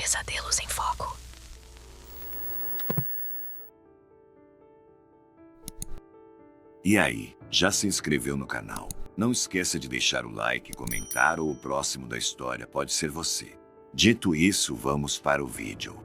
Pesadelos em Foco. E aí, já se inscreveu no canal? Não esqueça de deixar o like, comentar ou o próximo da história pode ser você. Dito isso, vamos para o vídeo.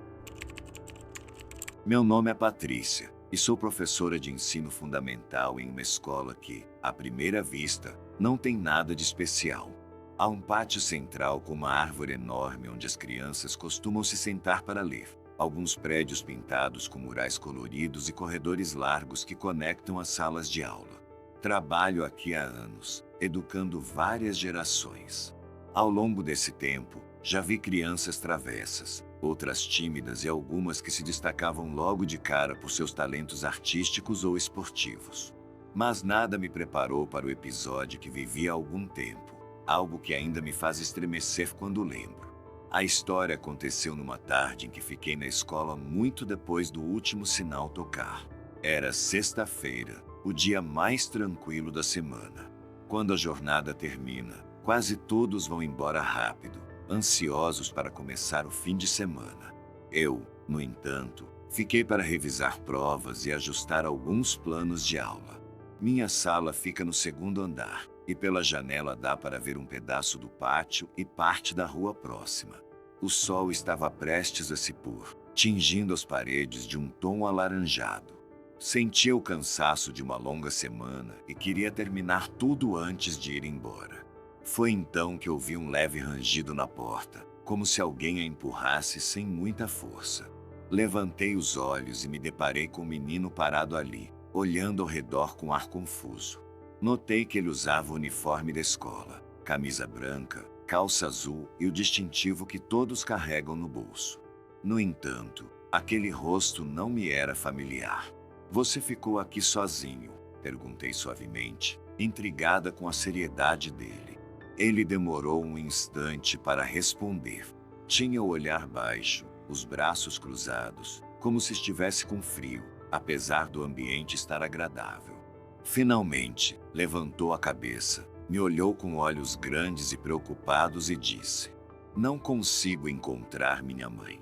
Meu nome é Patrícia e sou professora de ensino fundamental em uma escola que, à primeira vista, não tem nada de especial. Há um pátio central com uma árvore enorme onde as crianças costumam se sentar para ler. Alguns prédios pintados com murais coloridos e corredores largos que conectam as salas de aula. Trabalho aqui há anos, educando várias gerações. Ao longo desse tempo, já vi crianças travessas, outras tímidas e algumas que se destacavam logo de cara por seus talentos artísticos ou esportivos. Mas nada me preparou para o episódio que vivi há algum tempo, algo que ainda me faz estremecer quando lembro. A história aconteceu numa tarde em que fiquei na escola muito depois do último sinal tocar. Era sexta-feira, o dia mais tranquilo da semana. Quando a jornada termina, quase todos vão embora rápido, ansiosos para começar o fim de semana. Eu, no entanto, fiquei para revisar provas e ajustar alguns planos de aula. Minha sala fica no segundo andar, e pela janela dá para ver um pedaço do pátio e parte da rua próxima. O sol estava prestes a se pôr, tingindo as paredes de um tom alaranjado. Sentia o cansaço de uma longa semana e queria terminar tudo antes de ir embora. Foi então que ouvi um leve rangido na porta, como se alguém a empurrasse sem muita força. Levantei os olhos e me deparei com um menino parado ali, olhando ao redor com ar confuso. Notei que ele usava o uniforme da escola, camisa branca, calça azul e o distintivo que todos carregam no bolso. No entanto, aquele rosto não me era familiar. "Você ficou aqui sozinho?", perguntei suavemente, intrigada com a seriedade dele. Ele demorou um instante para responder. Tinha o olhar baixo, os braços cruzados, como se estivesse com frio, apesar do ambiente estar agradável. Finalmente, levantou a cabeça, me olhou com olhos grandes e preocupados e disse: "Não consigo encontrar minha mãe."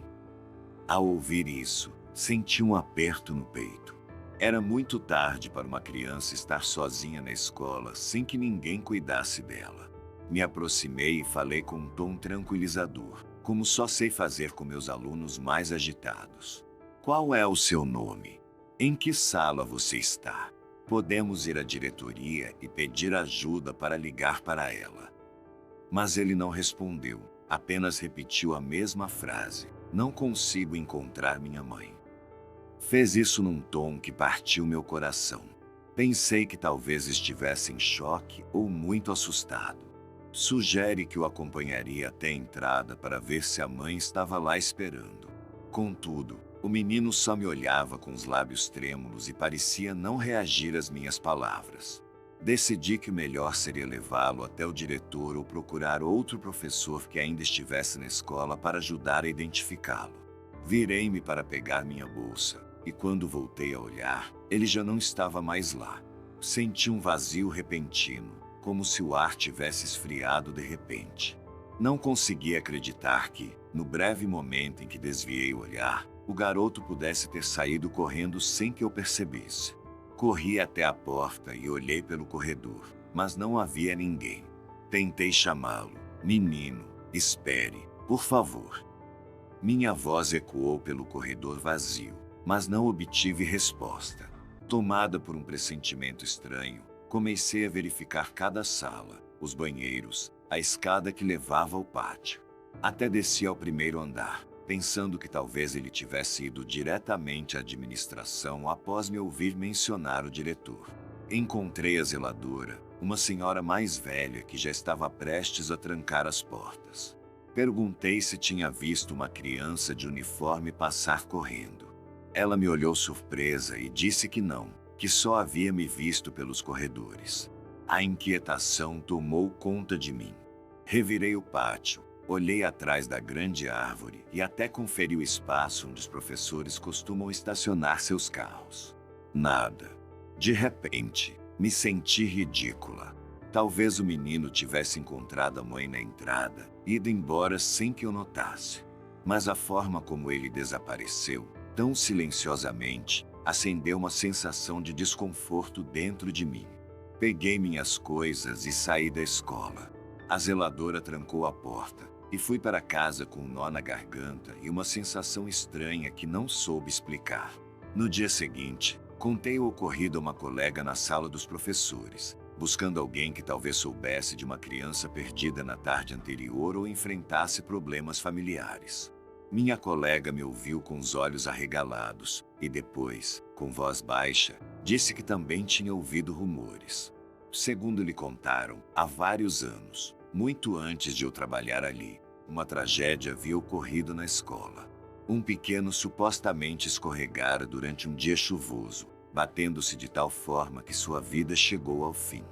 Ao ouvir isso, senti um aperto no peito. Era muito tarde para uma criança estar sozinha na escola sem que ninguém cuidasse dela. Me aproximei e falei com um tom tranquilizador, como só sei fazer com meus alunos mais agitados. "Qual é o seu nome? Em que sala você está? Podemos ir à diretoria e pedir ajuda para ligar para ela." Mas ele não respondeu, apenas repetiu a mesma frase: "Não consigo encontrar minha mãe." Fez isso num tom que partiu meu coração. Pensei que talvez estivesse em choque ou muito assustado. Sugere que o acompanharia até a entrada para ver se a mãe estava lá esperando. Contudo, o menino só me olhava com os lábios trêmulos e parecia não reagir às minhas palavras. Decidi que o melhor seria levá-lo até o diretor ou procurar outro professor que ainda estivesse na escola para ajudar a identificá-lo. Virei-me para pegar minha bolsa, e quando voltei a olhar, ele já não estava mais lá. Senti um vazio repentino, como se o ar tivesse esfriado de repente. Não consegui acreditar que, no breve momento em que desviei o olhar, o garoto pudesse ter saído correndo sem que eu percebesse. Corri até a porta e olhei pelo corredor, mas não havia ninguém. Tentei chamá-lo: "Menino, espere, por favor." Minha voz ecoou pelo corredor vazio, mas não obtive resposta. Tomada por um pressentimento estranho, comecei a verificar cada sala, os banheiros, a escada que levava ao pátio. Até desci ao primeiro andar, pensando que talvez ele tivesse ido diretamente à administração após me ouvir mencionar o diretor. Encontrei a zeladora, uma senhora mais velha que já estava prestes a trancar as portas. Perguntei se tinha visto uma criança de uniforme passar correndo. Ela me olhou surpresa e disse que não, que só havia me visto pelos corredores. A inquietação tomou conta de mim. Revirei o pátio, olhei atrás da grande árvore e até conferi o espaço onde os professores costumam estacionar seus carros. Nada. De repente, me senti ridícula. Talvez o menino tivesse encontrado a mãe na entrada e ido embora sem que eu notasse. Mas a forma como ele desapareceu, tão silenciosamente, acendeu uma sensação de desconforto dentro de mim. Peguei minhas coisas e saí da escola. A zeladora trancou a porta e fui para casa com um nó na garganta e uma sensação estranha que não soube explicar. No dia seguinte, contei o ocorrido a uma colega na sala dos professores, buscando alguém que talvez soubesse de uma criança perdida na tarde anterior ou enfrentasse problemas familiares. Minha colega me ouviu com os olhos arregalados e depois, com voz baixa, disse que também tinha ouvido rumores. Segundo lhe contaram, há vários anos, muito antes de eu trabalhar ali, uma tragédia havia ocorrido na escola. Um pequeno supostamente escorregara durante um dia chuvoso, batendo-se de tal forma que sua vida chegou ao fim.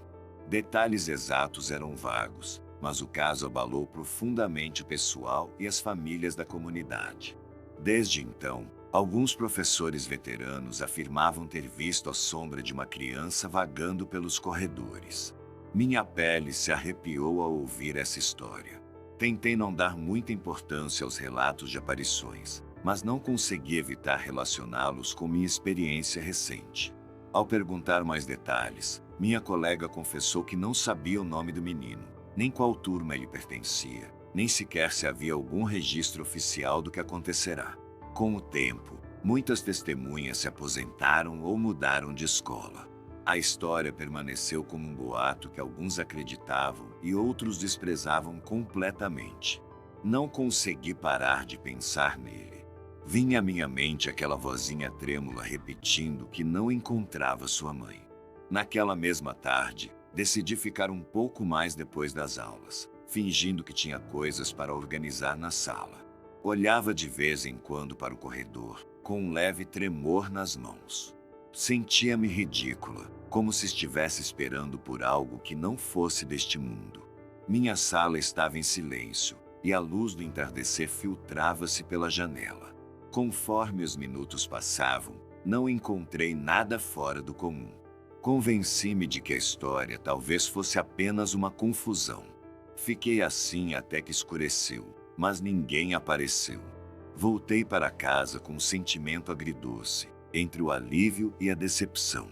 Detalhes exatos eram vagos, mas o caso abalou profundamente o pessoal e as famílias da comunidade. Desde então, alguns professores veteranos afirmavam ter visto a sombra de uma criança vagando pelos corredores. Minha pele se arrepiou ao ouvir essa história. Tentei não dar muita importância aos relatos de aparições, mas não consegui evitar relacioná-los com minha experiência recente. Ao perguntar mais detalhes, minha colega confessou que não sabia o nome do menino, nem qual turma ele pertencia, nem sequer se havia algum registro oficial do que acontecerá. Com o tempo, muitas testemunhas se aposentaram ou mudaram de escola. A história permaneceu como um boato que alguns acreditavam e outros desprezavam completamente. Não consegui parar de pensar nele. Vinha à minha mente aquela vozinha trêmula repetindo que não encontrava sua mãe. Naquela mesma tarde, decidi ficar um pouco mais depois das aulas, fingindo que tinha coisas para organizar na sala. Olhava de vez em quando para o corredor, com um leve tremor nas mãos. Sentia-me ridícula, como se estivesse esperando por algo que não fosse deste mundo. Minha sala estava em silêncio, e a luz do entardecer filtrava-se pela janela. Conforme os minutos passavam, não encontrei nada fora do comum. Convenci-me de que a história talvez fosse apenas uma confusão. Fiquei assim até que escureceu, mas ninguém apareceu. Voltei para casa com um sentimento agridoce, entre o alívio e a decepção.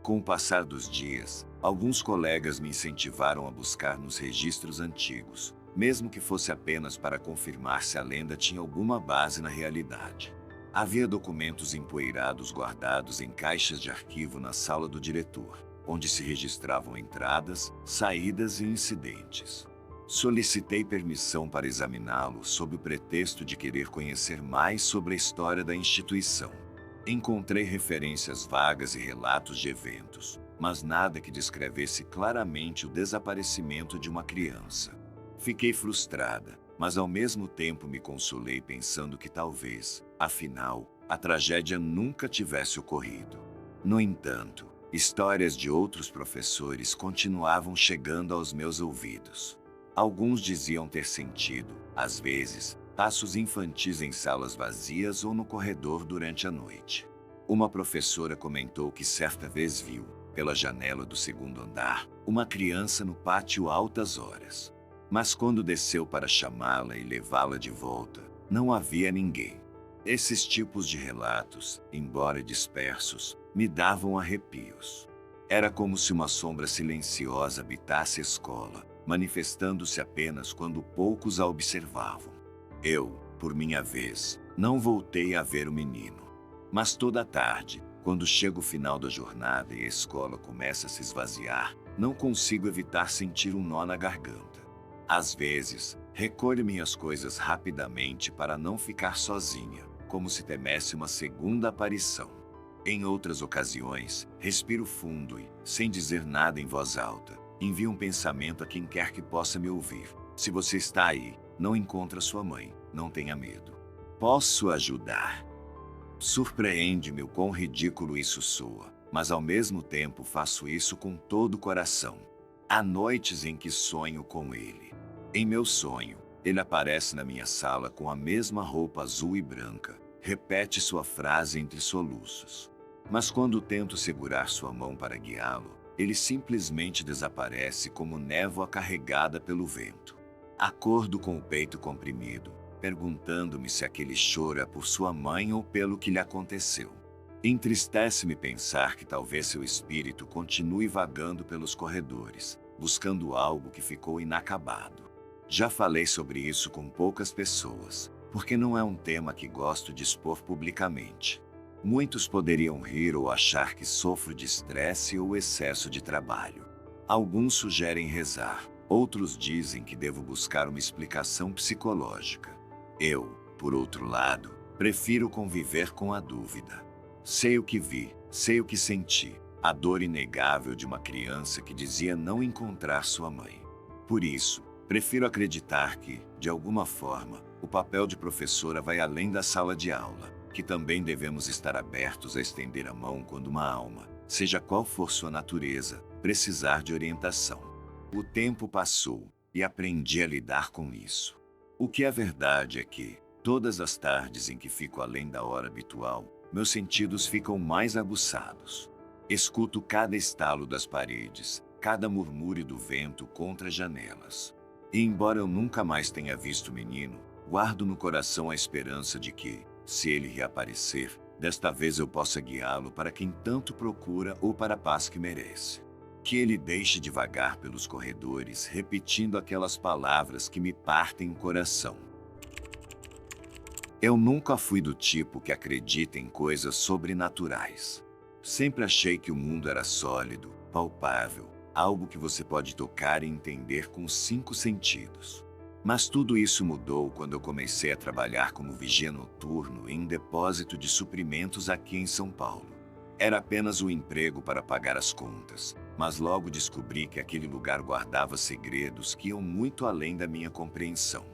Com o passar dos dias, alguns colegas me incentivaram a buscar nos registros antigos, mesmo que fosse apenas para confirmar se a lenda tinha alguma base na realidade. Havia documentos empoeirados guardados em caixas de arquivo na sala do diretor, onde se registravam entradas, saídas e incidentes. Solicitei permissão para examiná-los sob o pretexto de querer conhecer mais sobre a história da instituição. Encontrei referências vagas e relatos de eventos, mas nada que descrevesse claramente o desaparecimento de uma criança. Fiquei frustrada, mas ao mesmo tempo me consolei pensando que talvez, afinal, a tragédia nunca tivesse ocorrido. No entanto, histórias de outros professores continuavam chegando aos meus ouvidos. Alguns diziam ter sentido, às vezes, passos infantis em salas vazias ou no corredor durante a noite. Uma professora comentou que certa vez viu, pela janela do segundo andar, uma criança no pátio altas horas. Mas quando desceu para chamá-la e levá-la de volta, não havia ninguém. Esses tipos de relatos, embora dispersos, me davam arrepios. Era como se uma sombra silenciosa habitasse a escola, manifestando-se apenas quando poucos a observavam. Eu, por minha vez, não voltei a ver o menino. Mas toda tarde, quando chega o final da jornada e a escola começa a se esvaziar, não consigo evitar sentir um nó na garganta. Às vezes, recolho minhas coisas rapidamente para não ficar sozinha, como se temesse uma segunda aparição. Em outras ocasiões, respiro fundo e, sem dizer nada em voz alta, envio um pensamento a quem quer que possa me ouvir. Se você está aí, não encontra sua mãe, não tenha medo. Posso ajudar. Surpreende-me o quão ridículo isso soa, mas ao mesmo tempo faço isso com todo o coração. Há noites em que sonho com ele. Em meu sonho, ele aparece na minha sala com a mesma roupa azul e branca, repete sua frase entre soluços. Mas quando tento segurar sua mão para guiá-lo, ele simplesmente desaparece como névoa carregada pelo vento. Acordo com o peito comprimido, perguntando-me se aquele choro é por sua mãe ou pelo que lhe aconteceu. Entristece-me pensar que talvez seu espírito continue vagando pelos corredores, buscando algo que ficou inacabado. Já falei sobre isso com poucas pessoas, porque não é um tema que gosto de expor publicamente. Muitos poderiam rir ou achar que sofro de estresse ou excesso de trabalho. Alguns sugerem rezar, outros dizem que devo buscar uma explicação psicológica. Eu, por outro lado, prefiro conviver com a dúvida. Sei o que vi, sei o que senti, a dor inegável de uma criança que dizia não encontrar sua mãe. Por isso, prefiro acreditar que, de alguma forma, o papel de professora vai além da sala de aula, que também devemos estar abertos a estender a mão quando uma alma, seja qual for sua natureza, precisar de orientação. O tempo passou e aprendi a lidar com isso. O que é verdade é que, todas as tardes em que fico além da hora habitual, meus sentidos ficam mais aguçados. Escuto cada estalo das paredes, cada murmúrio do vento contra as janelas. E embora eu nunca mais tenha visto o menino, guardo no coração a esperança de que, se ele reaparecer, desta vez eu possa guiá-lo para quem tanto procura ou para a paz que merece. Que ele deixe de vagar pelos corredores, repetindo aquelas palavras que me partem o coração. Eu nunca fui do tipo que acredita em coisas sobrenaturais. Sempre achei que o mundo era sólido, palpável, algo que você pode tocar e entender com os 5 sentidos. Mas tudo isso mudou quando eu comecei a trabalhar como vigia noturno em um depósito de suprimentos aqui em São Paulo. Era apenas um emprego para pagar as contas, mas logo descobri que aquele lugar guardava segredos que iam muito além da minha compreensão.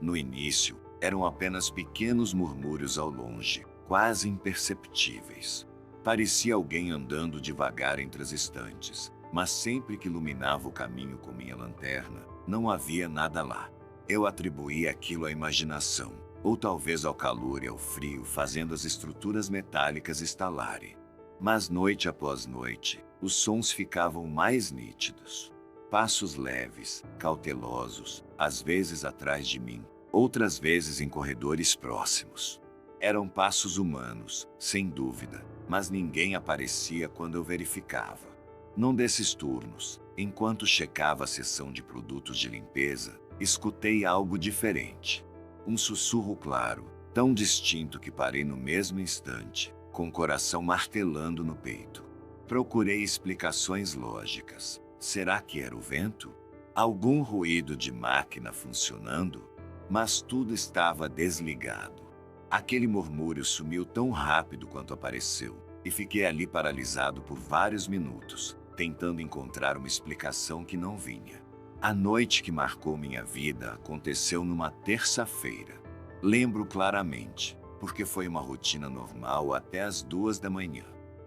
No início, eram apenas pequenos murmúrios ao longe, quase imperceptíveis. Parecia alguém andando devagar entre as estantes, mas sempre que iluminava o caminho com minha lanterna, não havia nada lá. Eu atribuía aquilo à imaginação, ou talvez ao calor e ao frio fazendo as estruturas metálicas estalarem. Mas noite após noite, os sons ficavam mais nítidos. Passos leves, cautelosos, às vezes atrás de mim, outras vezes em corredores próximos. Eram passos humanos, sem dúvida, mas ninguém aparecia quando eu verificava. Num desses turnos, enquanto checava a seção de produtos de limpeza, escutei algo diferente. Um sussurro claro, tão distinto que parei no mesmo instante, com o coração martelando no peito. Procurei explicações lógicas. Será que era o vento? Algum ruído de máquina funcionando? Mas tudo estava desligado. Aquele murmúrio sumiu tão rápido quanto apareceu, e fiquei ali paralisado por vários minutos, tentando encontrar uma explicação que não vinha. A noite que marcou minha vida aconteceu numa terça-feira. Lembro claramente, porque foi uma rotina normal até as 2 da manhã.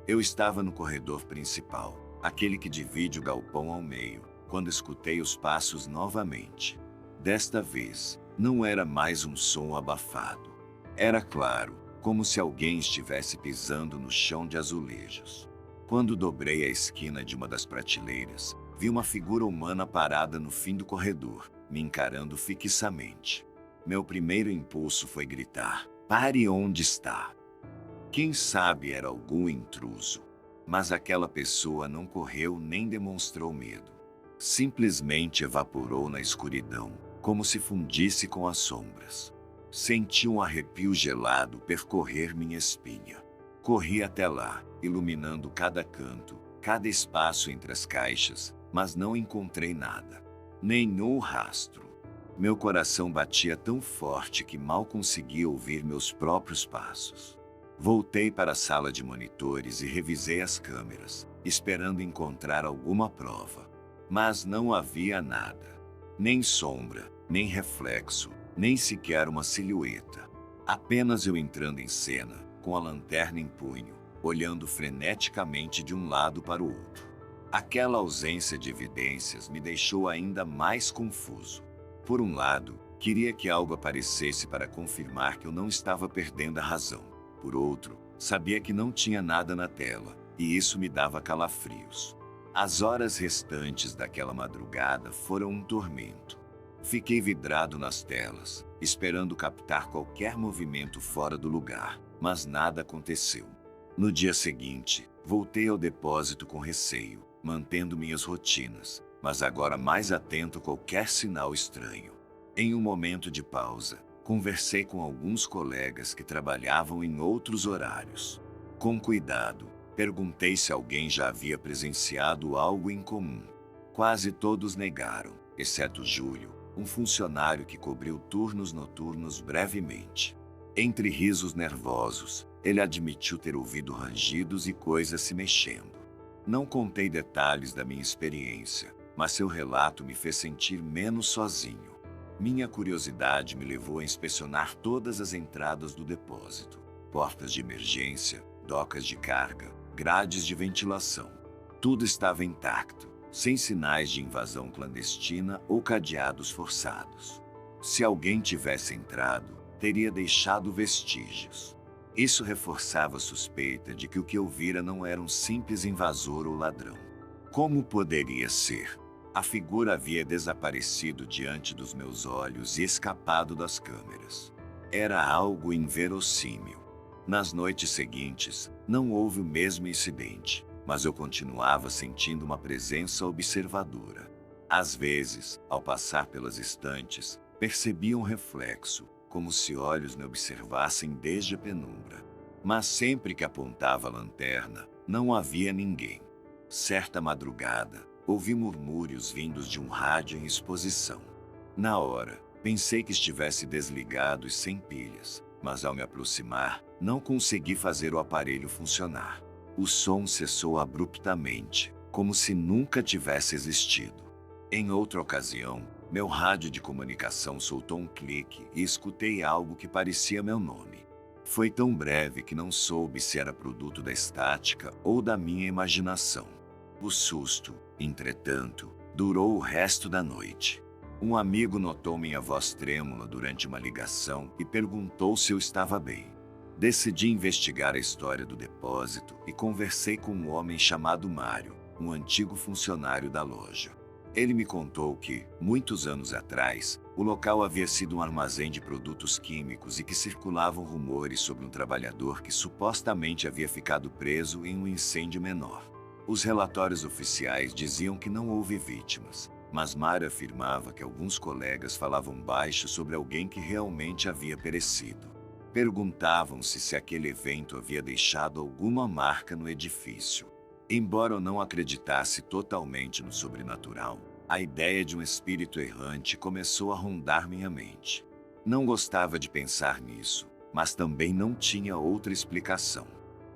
Eu estava no corredor principal, aquele que divide o galpão ao meio, quando escutei os passos novamente. Desta vez, não era mais um som abafado. Era claro, como se alguém estivesse pisando no chão de azulejos. Quando dobrei a esquina de uma das prateleiras, vi uma figura humana parada no fim do corredor, me encarando fixamente. Meu primeiro impulso foi gritar: "Pare onde está!" Quem sabe era algum intruso. Mas aquela pessoa não correu nem demonstrou medo. Simplesmente evaporou na escuridão, como se fundisse com as sombras. Senti um arrepio gelado percorrer minha espinha. Corri até lá, iluminando cada canto, cada espaço entre as caixas, mas não encontrei nada. Nenhum rastro. Meu coração batia tão forte que mal conseguia ouvir meus próprios passos. Voltei para a sala de monitores e revisei as câmeras, esperando encontrar alguma prova. Mas não havia nada. Nem sombra, nem reflexo, nem sequer uma silhueta. Apenas eu entrando em cena, com a lanterna em punho, olhando freneticamente de um lado para o outro. Aquela ausência de evidências me deixou ainda mais confuso. Por um lado, queria que algo aparecesse para confirmar que eu não estava perdendo a razão. Por outro, sabia que não tinha nada na tela, e isso me dava calafrios. As horas restantes daquela madrugada foram um tormento. Fiquei vidrado nas telas, esperando captar qualquer movimento fora do lugar, mas nada aconteceu. No dia seguinte, voltei ao depósito com receio, mantendo minhas rotinas, mas agora mais atento a qualquer sinal estranho. Em um momento de pausa, conversei com alguns colegas que trabalhavam em outros horários. Com cuidado, perguntei se alguém já havia presenciado algo em comum. Quase todos negaram, exceto Júlio, um funcionário que cobriu turnos noturnos brevemente. Entre risos nervosos, ele admitiu ter ouvido rangidos e coisas se mexendo. Não contei detalhes da minha experiência, mas seu relato me fez sentir menos sozinho. Minha curiosidade me levou a inspecionar todas as entradas do depósito: portas de emergência, docas de carga, grades de ventilação. Tudo estava intacto, sem sinais de invasão clandestina ou cadeados forçados. Se alguém tivesse entrado, teria deixado vestígios. Isso reforçava a suspeita de que o que eu vira não era um simples invasor ou ladrão. Como poderia ser? A figura havia desaparecido diante dos meus olhos e escapado das câmeras. Era algo inverossímil. Nas noites seguintes, não houve o mesmo incidente, mas eu continuava sentindo uma presença observadora. Às vezes, ao passar pelas estantes, percebia um reflexo, como se olhos me observassem desde a penumbra. Mas sempre que apontava a lanterna, não havia ninguém. Certa madrugada, ouvi murmúrios vindos de um rádio em exposição. Na hora, pensei que estivesse desligado e sem pilhas, mas ao me aproximar, não consegui fazer o aparelho funcionar. O som cessou abruptamente, como se nunca tivesse existido. Em outra ocasião, meu rádio de comunicação soltou um clique e escutei algo que parecia meu nome. Foi tão breve que não soube se era produto da estática ou da minha imaginação. O susto, entretanto, durou o resto da noite. Um amigo notou minha voz trêmula durante uma ligação e perguntou se eu estava bem. Decidi investigar a história do depósito e conversei com um homem chamado Mário, um antigo funcionário da loja. Ele me contou que, muitos anos atrás, o local havia sido um armazém de produtos químicos e que circulavam rumores sobre um trabalhador que supostamente havia ficado preso em um incêndio menor. Os relatórios oficiais diziam que não houve vítimas, mas Mário afirmava que alguns colegas falavam baixo sobre alguém que realmente havia perecido. Perguntavam-se se aquele evento havia deixado alguma marca no edifício. Embora eu não acreditasse totalmente no sobrenatural, a ideia de um espírito errante começou a rondar minha mente. Não gostava de pensar nisso, mas também não tinha outra explicação.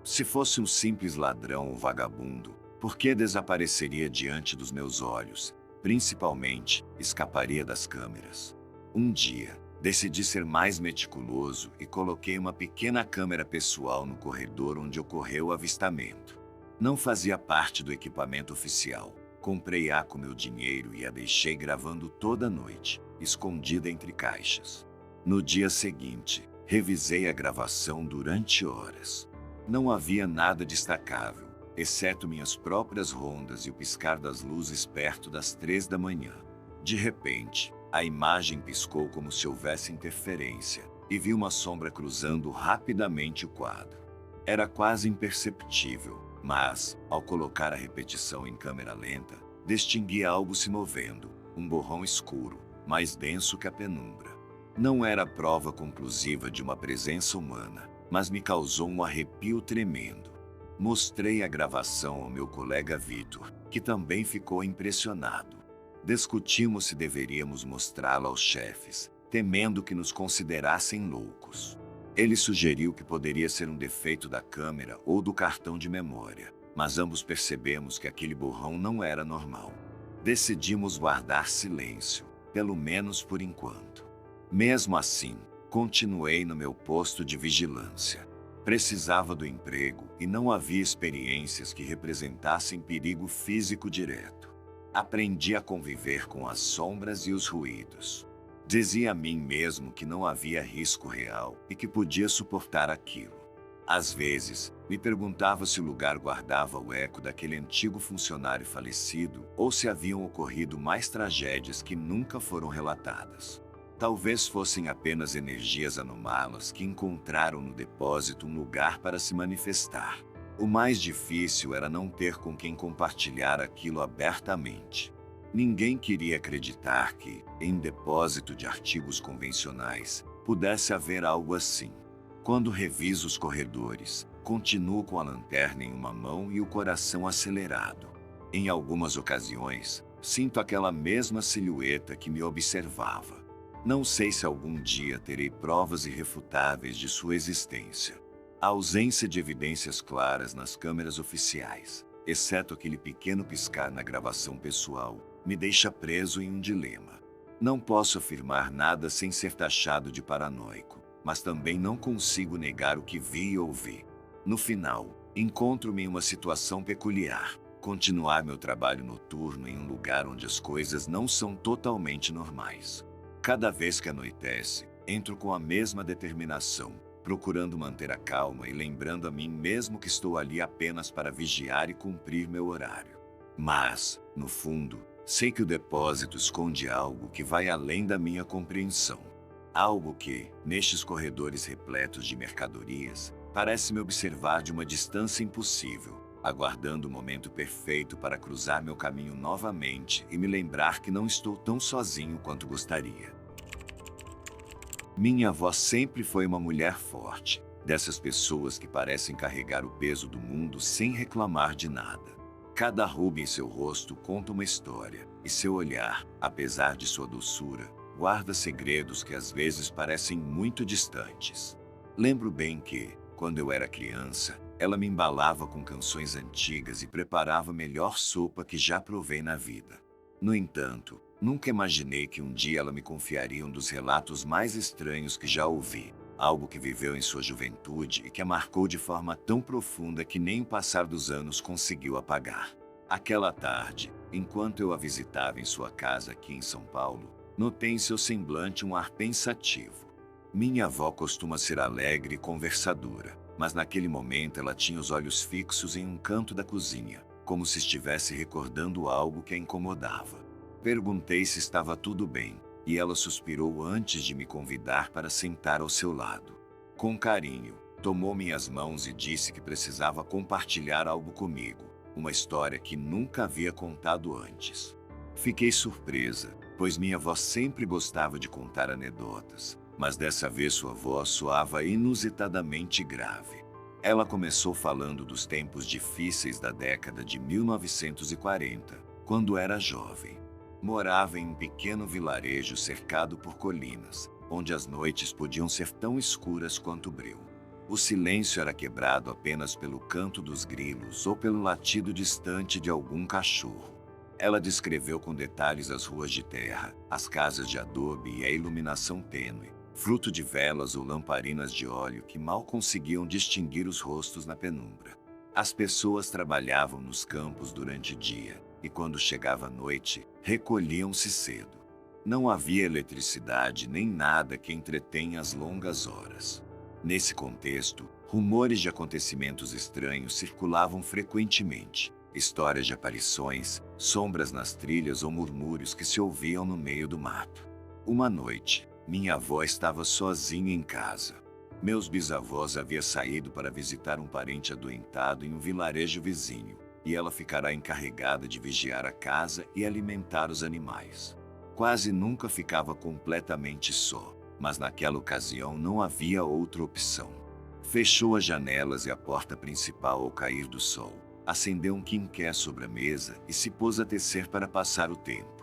Se fosse um simples ladrão ou vagabundo, por que desapareceria diante dos meus olhos? Principalmente, escaparia das câmeras. Um dia, decidi ser mais meticuloso e coloquei uma pequena câmera pessoal no corredor onde ocorreu o avistamento. Não fazia parte do equipamento oficial. Comprei-a com meu dinheiro e a deixei gravando toda noite, escondida entre caixas. No dia seguinte, revisei a gravação durante horas. Não havia nada destacável, exceto minhas próprias rondas e o piscar das luzes perto das 3 da manhã. De repente, a imagem piscou como se houvesse interferência, e vi uma sombra cruzando rapidamente o quadro. Era quase imperceptível, mas, ao colocar a repetição em câmera lenta, distingui algo se movendo, um borrão escuro, mais denso que a penumbra. Não era prova conclusiva de uma presença humana, mas me causou um arrepio tremendo. Mostrei a gravação ao meu colega Vitor, que também ficou impressionado. Discutimos se deveríamos mostrá-la aos chefes, temendo que nos considerassem loucos. Ele sugeriu que poderia ser um defeito da câmera ou do cartão de memória, mas ambos percebemos que aquele borrão não era normal. Decidimos guardar silêncio, pelo menos por enquanto. Mesmo assim, continuei no meu posto de vigilância. Precisava do emprego e não havia experiências que representassem perigo físico direto. Aprendi a conviver com as sombras e os ruídos. Dizia a mim mesmo que não havia risco real e que podia suportar aquilo. Às vezes, me perguntava se o lugar guardava o eco daquele antigo funcionário falecido ou se haviam ocorrido mais tragédias que nunca foram relatadas. Talvez fossem apenas energias anômalas que encontraram no depósito um lugar para se manifestar. O mais difícil era não ter com quem compartilhar aquilo abertamente. Ninguém queria acreditar que, em um depósito de artigos convencionais, pudesse haver algo assim. Quando reviso os corredores, continuo com a lanterna em uma mão e o coração acelerado. Em algumas ocasiões, sinto aquela mesma silhueta que me observava. Não sei se algum dia terei provas irrefutáveis de sua existência. A ausência de evidências claras nas câmeras oficiais, exceto aquele pequeno piscar na gravação pessoal, me deixa preso em um dilema. Não posso afirmar nada sem ser taxado de paranoico, mas também não consigo negar o que vi e ouvi. No final, encontro-me em uma situação peculiar: continuar meu trabalho noturno em um lugar onde as coisas não são totalmente normais. Cada vez que anoitece, entro com a mesma determinação, procurando manter a calma e lembrando a mim mesmo que estou ali apenas para vigiar e cumprir meu horário. Mas, no fundo, sei que o depósito esconde algo que vai além da minha compreensão. Algo que, nestes corredores repletos de mercadorias, parece me observar de uma distância impossível, aguardando o momento perfeito para cruzar meu caminho novamente e me lembrar que não estou tão sozinho quanto gostaria. Minha avó sempre foi uma mulher forte, dessas pessoas que parecem carregar o peso do mundo sem reclamar de nada. Cada ruga em seu rosto conta uma história, e seu olhar, apesar de sua doçura, guarda segredos que às vezes parecem muito distantes. Lembro bem que, quando eu era criança, ela me embalava com canções antigas e preparava a melhor sopa que já provei na vida. No entanto, nunca imaginei que um dia ela me confiaria um dos relatos mais estranhos que já ouvi, algo que viveu em sua juventude e que a marcou de forma tão profunda que nem o passar dos anos conseguiu apagar. Aquela tarde, enquanto eu a visitava em sua casa aqui em São Paulo, notei em seu semblante um ar pensativo. Minha avó costuma ser alegre e conversadora, mas naquele momento ela tinha os olhos fixos em um canto da cozinha, como se estivesse recordando algo que a incomodava. Perguntei se estava tudo bem, e ela suspirou antes de me convidar para sentar ao seu lado. Com carinho, tomou minhas mãos e disse que precisava compartilhar algo comigo, uma história que nunca havia contado antes. Fiquei surpresa, pois minha avó sempre gostava de contar anedotas, mas dessa vez sua voz soava inusitadamente grave. Ela começou falando dos tempos difíceis da década de 1940, quando era jovem. Morava em um pequeno vilarejo cercado por colinas, onde as noites podiam ser tão escuras quanto o breu. O silêncio era quebrado apenas pelo canto dos grilos ou pelo latido distante de algum cachorro. Ela descreveu com detalhes as ruas de terra, as casas de adobe e a iluminação tênue, fruto de velas ou lamparinas de óleo que mal conseguiam distinguir os rostos na penumbra. As pessoas trabalhavam nos campos durante o dia, e quando chegava a noite, recolhiam-se cedo. Não havia eletricidade nem nada que entretenha as longas horas. Nesse contexto, rumores de acontecimentos estranhos circulavam frequentemente, histórias de aparições, sombras nas trilhas ou murmúrios que se ouviam no meio do mato. Uma noite, minha avó estava sozinha em casa. Meus bisavós haviam saído para visitar um parente adoentado em um vilarejo vizinho, e ela ficará encarregada de vigiar a casa e alimentar os animais. Quase nunca ficava completamente só, mas naquela ocasião não havia outra opção. Fechou as janelas e a porta principal ao cair do sol, acendeu um quinqué sobre a mesa e se pôs a tecer para passar o tempo.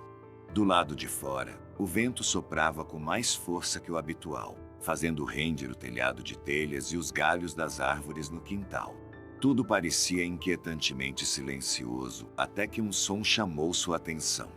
Do lado de fora, o vento soprava com mais força que o habitual, fazendo render o telhado de telhas e os galhos das árvores no quintal. Tudo parecia inquietantemente silencioso, até que um som chamou sua atenção.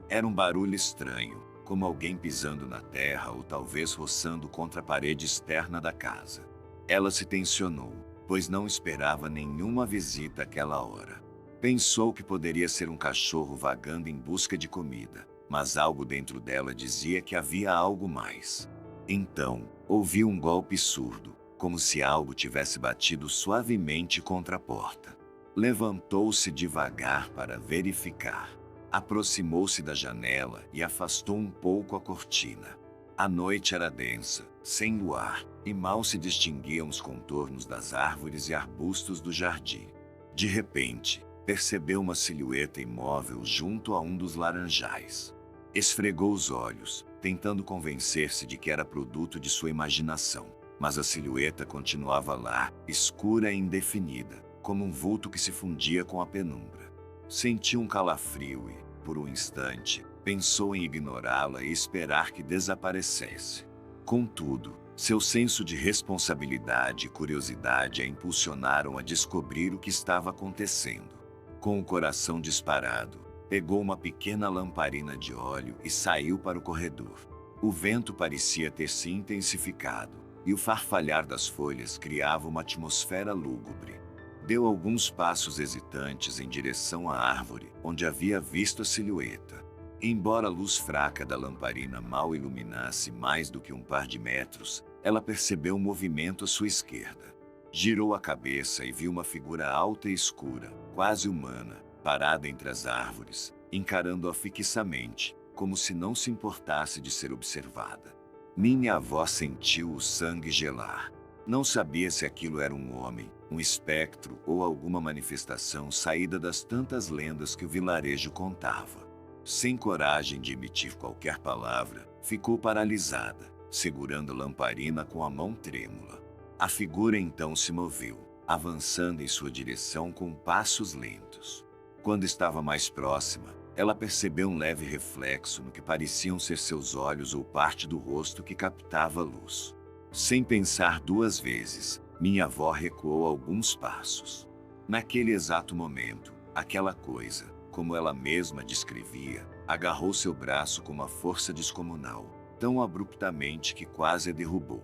Era um barulho estranho, como alguém pisando na terra ou talvez roçando contra a parede externa da casa. Ela se tensionou, pois não esperava nenhuma visita àquela hora. Pensou que poderia ser um cachorro vagando em busca de comida, mas algo dentro dela dizia que havia algo mais. Então, ouviu um golpe surdo, como se algo tivesse batido suavemente contra a porta. Levantou-se devagar para verificar. Aproximou-se da janela e afastou um pouco a cortina. A noite era densa, sem luar, e mal se distinguiam os contornos das árvores e arbustos do jardim. De repente, percebeu uma silhueta imóvel junto a um dos laranjais. Esfregou os olhos, tentando convencer-se de que era produto de sua imaginação, mas a silhueta continuava lá, escura e indefinida, como um vulto que se fundia com a penumbra. Sentiu um calafrio e, por um instante, pensou em ignorá-la e esperar que desaparecesse. Contudo, seu senso de responsabilidade e curiosidade a impulsionaram a descobrir o que estava acontecendo. Com o coração disparado, pegou uma pequena lamparina de óleo e saiu para o corredor. O vento parecia ter se intensificado, e o farfalhar das folhas criava uma atmosfera lúgubre. Deu alguns passos hesitantes em direção à árvore, onde havia visto a silhueta. Embora a luz fraca da lamparina mal iluminasse mais do que um par de metros, ela percebeu um movimento à sua esquerda. Girou a cabeça e viu uma figura alta e escura, quase humana, parada entre as árvores, encarando-a fixamente, como se não se importasse de ser observada. Minha avó sentiu o sangue gelar. Não sabia se aquilo era um homem, um espectro ou alguma manifestação saída das tantas lendas que o vilarejo contava. Sem coragem de emitir qualquer palavra, ficou paralisada, segurando a lamparina com a mão trêmula. A figura então se moveu, avançando em sua direção com passos lentos. Quando estava mais próxima, ela percebeu um leve reflexo no que pareciam ser seus olhos ou parte do rosto que captava a luz. Sem pensar duas vezes, minha avó recuou alguns passos. Naquele exato momento, aquela coisa, como ela mesma descrevia, agarrou seu braço com uma força descomunal, tão abruptamente que quase a derrubou.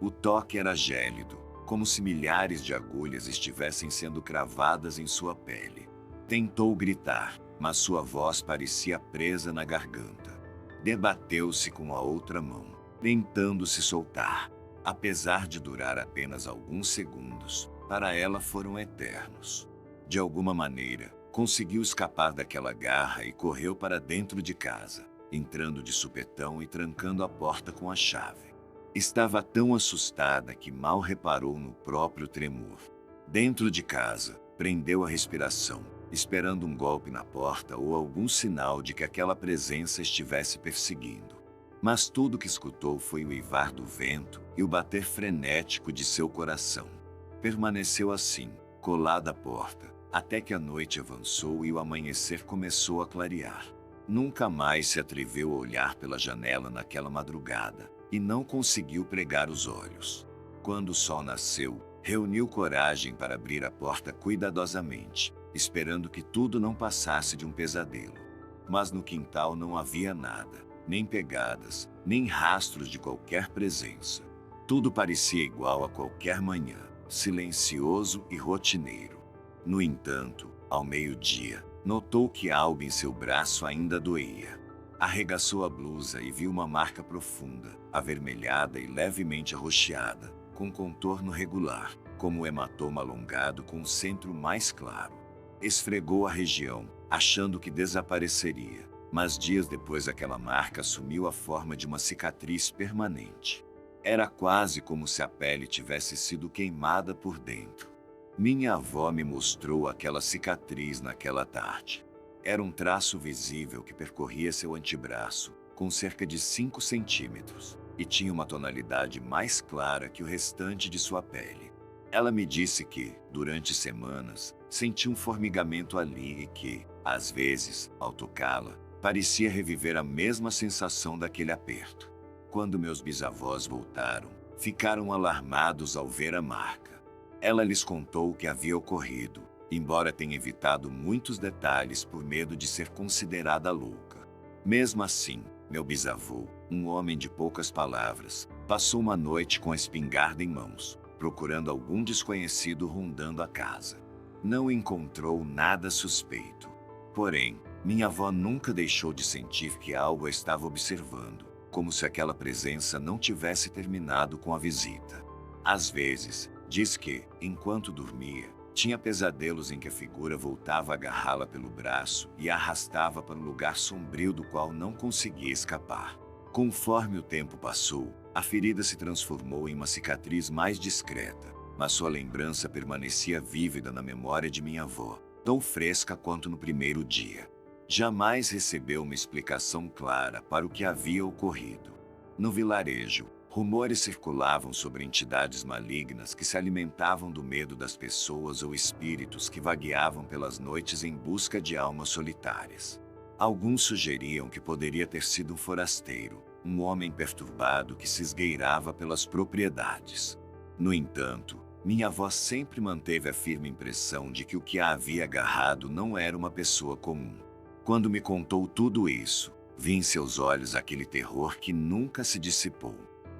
O toque era gélido, como se milhares de agulhas estivessem sendo cravadas em sua pele. Tentou gritar, mas sua voz parecia presa na garganta. Debateu-se com a outra mão, tentando se soltar. Apesar de durar apenas alguns segundos, para ela foram eternos. De alguma maneira, conseguiu escapar daquela garra e correu para dentro de casa, entrando de supetão e trancando a porta com a chave. Estava tão assustada que mal reparou no próprio tremor. Dentro de casa, prendeu a respiração, esperando um golpe na porta ou algum sinal de que aquela presença estivesse perseguindo. Mas tudo que escutou foi o uivar do vento e o bater frenético de seu coração. Permaneceu assim, colada à porta, até que a noite avançou e o amanhecer começou a clarear. Nunca mais se atreveu a olhar pela janela naquela madrugada, e não conseguiu pregar os olhos. Quando o sol nasceu, reuniu coragem para abrir a porta cuidadosamente, esperando que tudo não passasse de um pesadelo. Mas no quintal não havia nada, nem pegadas, nem rastros de qualquer presença. Tudo parecia igual a qualquer manhã, silencioso e rotineiro. No entanto, ao meio-dia, notou que algo em seu braço ainda doía. Arregaçou a blusa e viu uma marca profunda, avermelhada e levemente arroxeada, com contorno regular, como um hematoma alongado com um centro mais claro. Esfregou a região, achando que desapareceria, mas dias depois aquela marca assumiu a forma de uma cicatriz permanente. Era quase como se a pele tivesse sido queimada por dentro. Minha avó me mostrou aquela cicatriz naquela tarde. Era um traço visível que percorria seu antebraço, com cerca de 5 centímetros, e tinha uma tonalidade mais clara que o restante de sua pele. Ela me disse que, durante semanas, sentia um formigamento ali e que, às vezes, ao tocá-la, parecia reviver a mesma sensação daquele aperto. Quando meus bisavós voltaram, ficaram alarmados ao ver a marca. Ela lhes contou o que havia ocorrido, embora tenha evitado muitos detalhes por medo de ser considerada louca. Mesmo assim, meu bisavô, um homem de poucas palavras, passou uma noite com a espingarda em mãos, procurando algum desconhecido rondando a casa. Não encontrou nada suspeito. Porém, minha avó nunca deixou de sentir que algo a estava observando, como se aquela presença não tivesse terminado com a visita. Às vezes, diz que, enquanto dormia, tinha pesadelos em que a figura voltava a agarrá-la pelo braço e a arrastava para um lugar sombrio do qual não conseguia escapar. Conforme o tempo passou, a ferida se transformou em uma cicatriz mais discreta, mas sua lembrança permanecia vívida na memória de minha avó, tão fresca quanto no primeiro dia. Jamais recebeu uma explicação clara para o que havia ocorrido. No vilarejo, rumores circulavam sobre entidades malignas que se alimentavam do medo das pessoas ou espíritos que vagueavam pelas noites em busca de almas solitárias. Alguns sugeriam que poderia ter sido um forasteiro, um homem perturbado que se esgueirava pelas propriedades. No entanto, minha avó sempre manteve a firme impressão de que o que a havia agarrado não era uma pessoa comum. Quando me contou tudo isso, vi em seus olhos aquele terror que nunca se dissipou.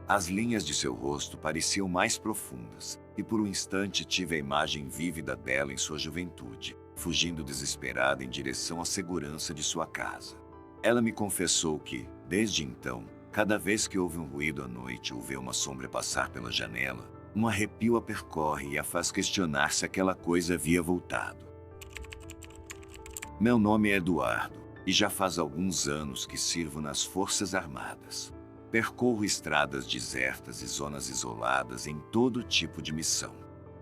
As linhas de seu rosto pareciam mais profundas, e por um instante tive a imagem vívida dela em sua juventude, fugindo desesperada em direção à segurança de sua casa. Ela me confessou que, desde então, cada vez que ouve um ruído à noite ou vê uma sombra passar pela janela, um arrepio a percorre e a faz questionar se aquela coisa havia voltado. Meu nome é Eduardo, e já faz alguns anos que sirvo nas Forças Armadas. Percorro estradas desertas e zonas isoladas em todo tipo de missão.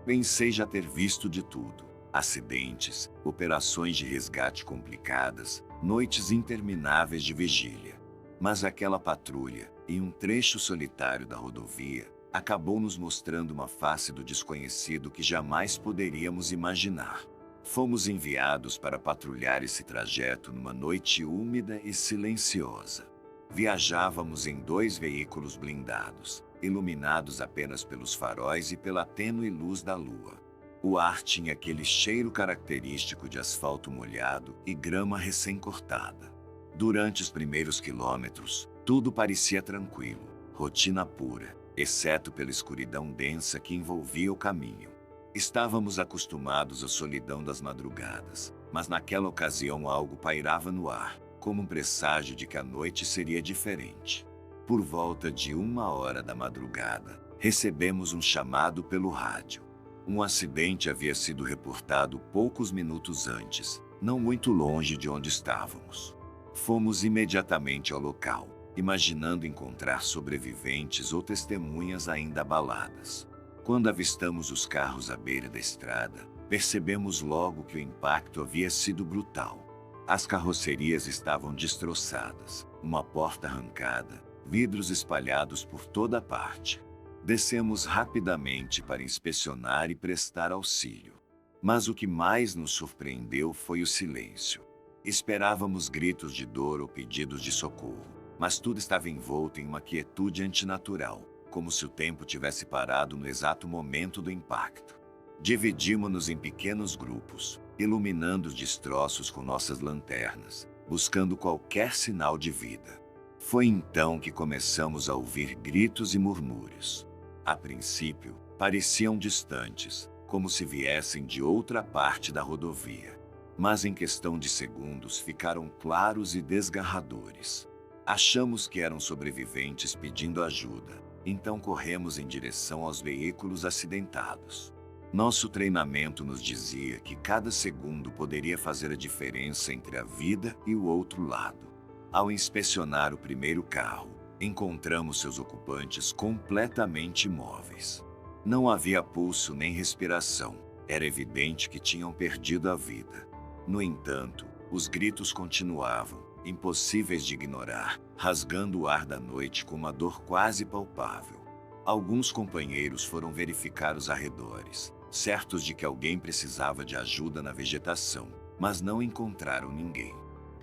Pensei já ter visto de tudo: acidentes, operações de resgate complicadas, noites intermináveis de vigília. Mas aquela patrulha, em um trecho solitário da rodovia, acabou nos mostrando uma face do desconhecido que jamais poderíamos imaginar. Fomos enviados para patrulhar esse trajeto numa noite úmida e silenciosa. Viajávamos em 2 veículos blindados, iluminados apenas pelos faróis e pela tênue luz da lua. O ar tinha aquele cheiro característico de asfalto molhado e grama recém-cortada. Durante os primeiros quilômetros, tudo parecia tranquilo, rotina pura, exceto pela escuridão densa que envolvia o caminho. Estávamos acostumados à solidão das madrugadas, mas naquela ocasião algo pairava no ar, como um presságio de que a noite seria diferente. Por volta de 1h da madrugada, recebemos um chamado pelo rádio. Um acidente havia sido reportado poucos minutos antes, não muito longe de onde estávamos. Fomos imediatamente ao local, imaginando encontrar sobreviventes ou testemunhas ainda abaladas. Quando avistamos os carros à beira da estrada, percebemos logo que o impacto havia sido brutal. As carrocerias estavam destroçadas, uma porta arrancada, vidros espalhados por toda parte. Descemos rapidamente para inspecionar e prestar auxílio. Mas o que mais nos surpreendeu foi o silêncio. Esperávamos gritos de dor ou pedidos de socorro, mas tudo estava envolto em uma quietude antinatural, como se o tempo tivesse parado no exato momento do impacto. Dividimos-nos em pequenos grupos, iluminando os destroços com nossas lanternas, buscando qualquer sinal de vida. Foi então que começamos a ouvir gritos e murmúrios. A princípio, pareciam distantes, como se viessem de outra parte da rodovia. Mas em questão de segundos ficaram claros e desgarradores. Achamos que eram sobreviventes pedindo ajuda, então corremos em direção aos veículos acidentados. Nosso treinamento nos dizia que cada segundo poderia fazer a diferença entre a vida e o outro lado. Ao inspecionar o primeiro carro, encontramos seus ocupantes completamente imóveis. Não havia pulso nem respiração. Era evidente que tinham perdido a vida. No entanto, os gritos continuavam, impossíveis de ignorar, rasgando o ar da noite com uma dor quase palpável. Alguns companheiros foram verificar os arredores, certos de que alguém precisava de ajuda na vegetação, mas não encontraram ninguém.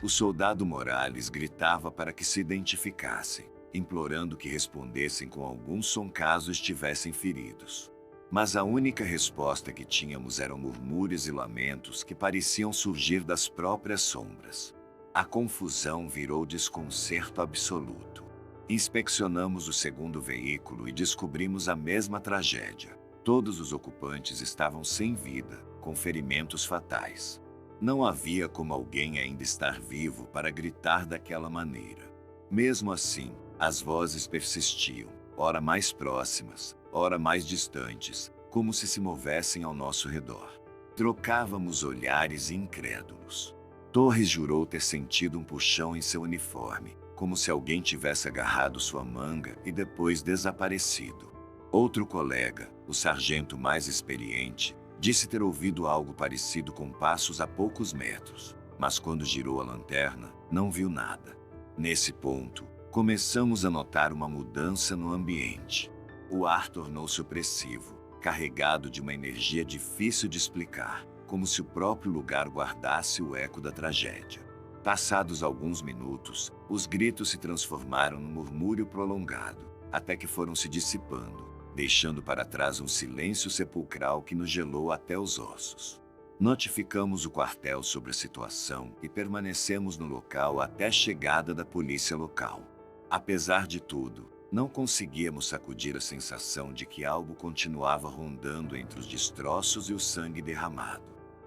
O soldado Morales gritava para que se identificassem, implorando que respondessem com algum som caso estivessem feridos. Mas a única resposta que tínhamos eram murmúrios e lamentos que pareciam surgir das próprias sombras. A confusão virou desconcerto absoluto. Inspecionamos o segundo veículo e descobrimos a mesma tragédia. Todos os ocupantes estavam sem vida, com ferimentos fatais. Não havia como alguém ainda estar vivo para gritar daquela maneira. Mesmo assim, as vozes persistiam, ora mais próximas, ora mais distantes, como se movessem ao nosso redor. Trocávamos olhares incrédulos. Torres jurou ter sentido um puxão em seu uniforme, como se alguém tivesse agarrado sua manga e depois desaparecido. Outro colega, o sargento mais experiente, disse ter ouvido algo parecido com passos a poucos metros, mas quando girou a lanterna, não viu nada. Nesse ponto, começamos a notar uma mudança no ambiente. O ar tornou-se opressivo, carregado de uma energia difícil de explicar, como se o próprio lugar guardasse o eco da tragédia. Passados alguns minutos, os gritos se transformaram num murmúrio prolongado, até que foram se dissipando, deixando para trás um silêncio sepulcral que nos gelou até os ossos. Notificamos o quartel sobre a situação e permanecemos no local até a chegada da polícia local. Apesar de tudo, não conseguíamos sacudir a sensação de que algo continuava rondando entre os destroços e o sangue derramado.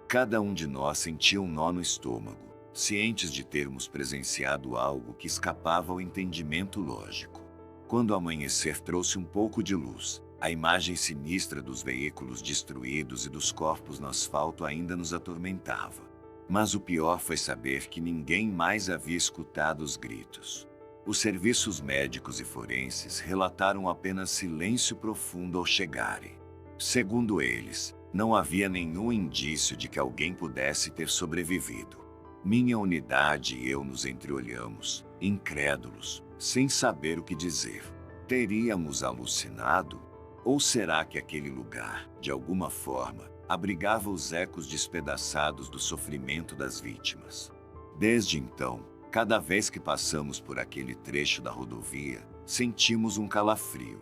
Cada um de nós sentia um nó no estômago, cientes de termos presenciado algo que escapava ao entendimento lógico. Quando o amanhecer trouxe um pouco de luz, a imagem sinistra dos veículos destruídos e dos corpos no asfalto ainda nos atormentava. Mas o pior foi saber que ninguém mais havia escutado os gritos. Os serviços médicos e forenses relataram apenas silêncio profundo ao chegarem. Segundo eles, não havia nenhum indício de que alguém pudesse ter sobrevivido. Minha unidade e eu nos entreolhamos, incrédulos, sem saber o que dizer. Teríamos alucinado? Ou será que aquele lugar, de alguma forma, abrigava os ecos despedaçados do sofrimento das vítimas? Desde então, cada vez que passamos por aquele trecho da rodovia, sentimos um calafrio.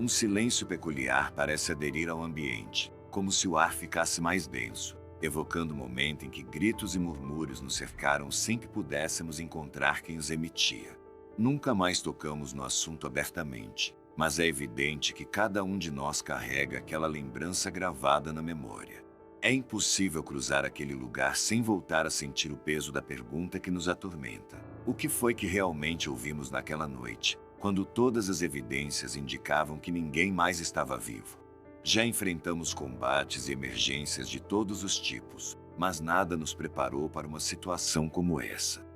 Um silêncio peculiar parece aderir ao ambiente, como se o ar ficasse mais denso, evocando o momento em que gritos e murmúrios nos cercaram sem que pudéssemos encontrar quem os emitia. Nunca mais tocamos no assunto abertamente, mas é evidente que cada um de nós carrega aquela lembrança gravada na memória. É impossível cruzar aquele lugar sem voltar a sentir o peso da pergunta que nos atormenta. O que foi que realmente ouvimos naquela noite, quando todas as evidências indicavam que ninguém mais estava vivo? Já enfrentamos combates e emergências de todos os tipos, mas nada nos preparou para uma situação como essa.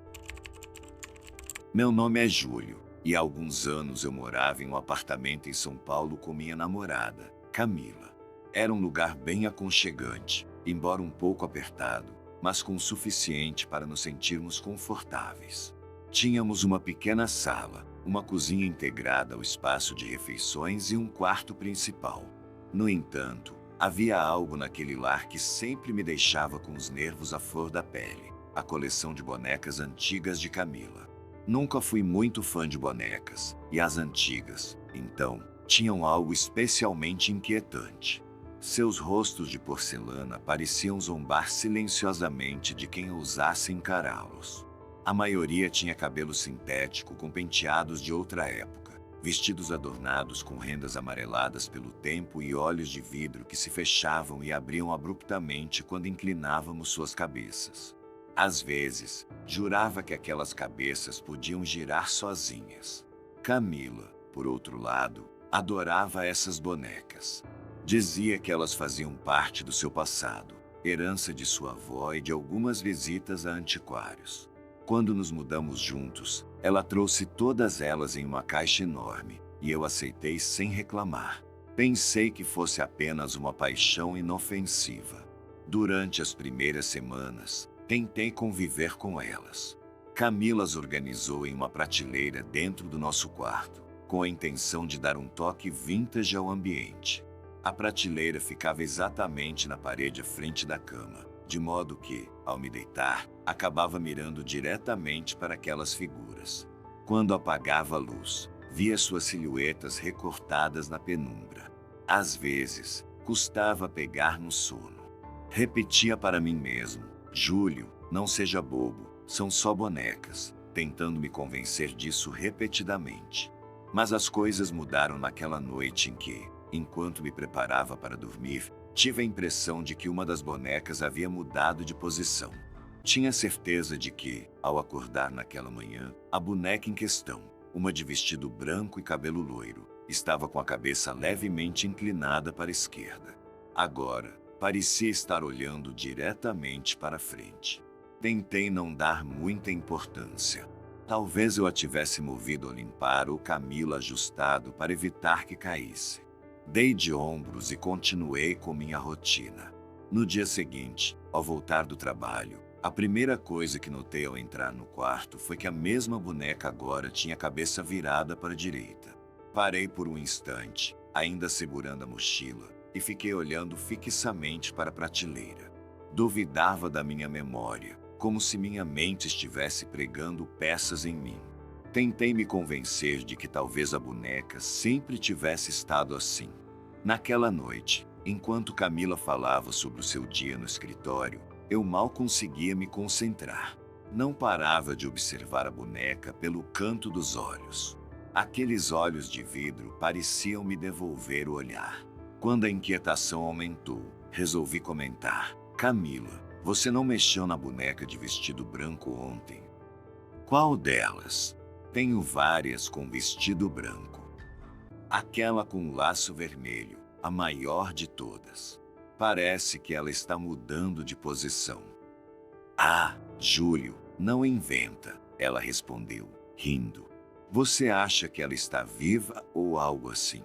Meu nome é Júlio, e há alguns anos eu morava em um apartamento em São Paulo com minha namorada, Camila. Era um lugar bem aconchegante, embora um pouco apertado, mas com o suficiente para nos sentirmos confortáveis. Tínhamos uma pequena sala, uma cozinha integrada ao espaço de refeições e um quarto principal. No entanto, havia algo naquele lar que sempre me deixava com os nervos à flor da pele: a coleção de bonecas antigas de Camila. Nunca fui muito fã de bonecas, e as antigas, então, tinham algo especialmente inquietante. Seus rostos de porcelana pareciam zombar silenciosamente de quem ousasse encará-los. A maioria tinha cabelo sintético com penteados de outra época, vestidos adornados com rendas amareladas pelo tempo e olhos de vidro que se fechavam e abriam abruptamente quando inclinávamos suas cabeças. Às vezes, jurava que aquelas cabeças podiam girar sozinhas. Camila, por outro lado, adorava essas bonecas. Dizia que elas faziam parte do seu passado, herança de sua avó e de algumas visitas a antiquários. Quando nos mudamos juntos, ela trouxe todas elas em uma caixa enorme, e eu aceitei sem reclamar. Pensei que fosse apenas uma paixão inofensiva. Durante as primeiras semanas, tentei conviver com elas. Camila as organizou em uma prateleira dentro do nosso quarto, com a intenção de dar um toque vintage ao ambiente. A prateleira ficava exatamente na parede à frente da cama, de modo que, ao me deitar, acabava mirando diretamente para aquelas figuras. Quando apagava a luz, via suas silhuetas recortadas na penumbra. Às vezes, custava pegar no sono. Repetia para mim mesmo: Júlio, não seja bobo, são só bonecas, tentando me convencer disso repetidamente. Mas as coisas mudaram naquela noite em que, enquanto me preparava para dormir, tive a impressão de que uma das bonecas havia mudado de posição. Tinha certeza de que, ao acordar naquela manhã, a boneca em questão, uma de vestido branco e cabelo loiro, estava com a cabeça levemente inclinada para a esquerda. Agora, parecia estar olhando diretamente para frente. Tentei não dar muita importância. Talvez eu a tivesse movido a limpar ou Camila ajustado para evitar que caísse. Dei de ombros e continuei com minha rotina. No dia seguinte, ao voltar do trabalho, a primeira coisa que notei ao entrar no quarto foi que a mesma boneca agora tinha a cabeça virada para a direita. Parei por um instante, ainda segurando a mochila, e fiquei olhando fixamente para a prateleira. Duvidava da minha memória, como se minha mente estivesse pregando peças em mim. Tentei me convencer de que talvez a boneca sempre tivesse estado assim. Naquela noite, enquanto Camila falava sobre o seu dia no escritório, eu mal conseguia me concentrar. Não parava de observar a boneca pelo canto dos olhos. Aqueles olhos de vidro pareciam me devolver o olhar. Quando a inquietação aumentou, resolvi comentar: Camila, você não mexeu na boneca de vestido branco ontem? Qual delas? Tenho várias com vestido branco. Aquela com um laço vermelho, a maior de todas. Parece que ela está mudando de posição. Ah, Júlio, não inventa, ela respondeu, rindo. Você acha que ela está viva ou algo assim?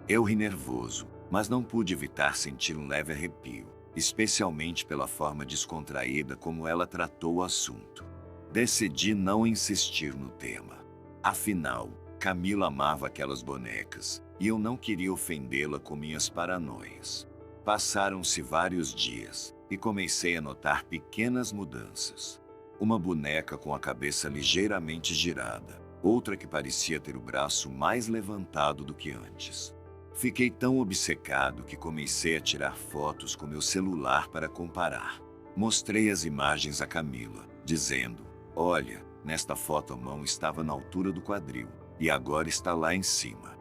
Eu ri nervoso, mas não pude evitar sentir um leve arrepio, especialmente pela forma descontraída como ela tratou o assunto. Decidi não insistir no tema. Afinal, Camila amava aquelas bonecas, e eu não queria ofendê-la com minhas paranoias. Passaram-se vários dias, e comecei a notar pequenas mudanças. Uma boneca com a cabeça ligeiramente girada, outra que parecia ter o braço mais levantado do que antes. Fiquei tão obcecado que comecei a tirar fotos com meu celular para comparar. Mostrei as imagens a Camila, dizendo: olha, nesta foto a mão estava na altura do quadril, e agora está lá em cima.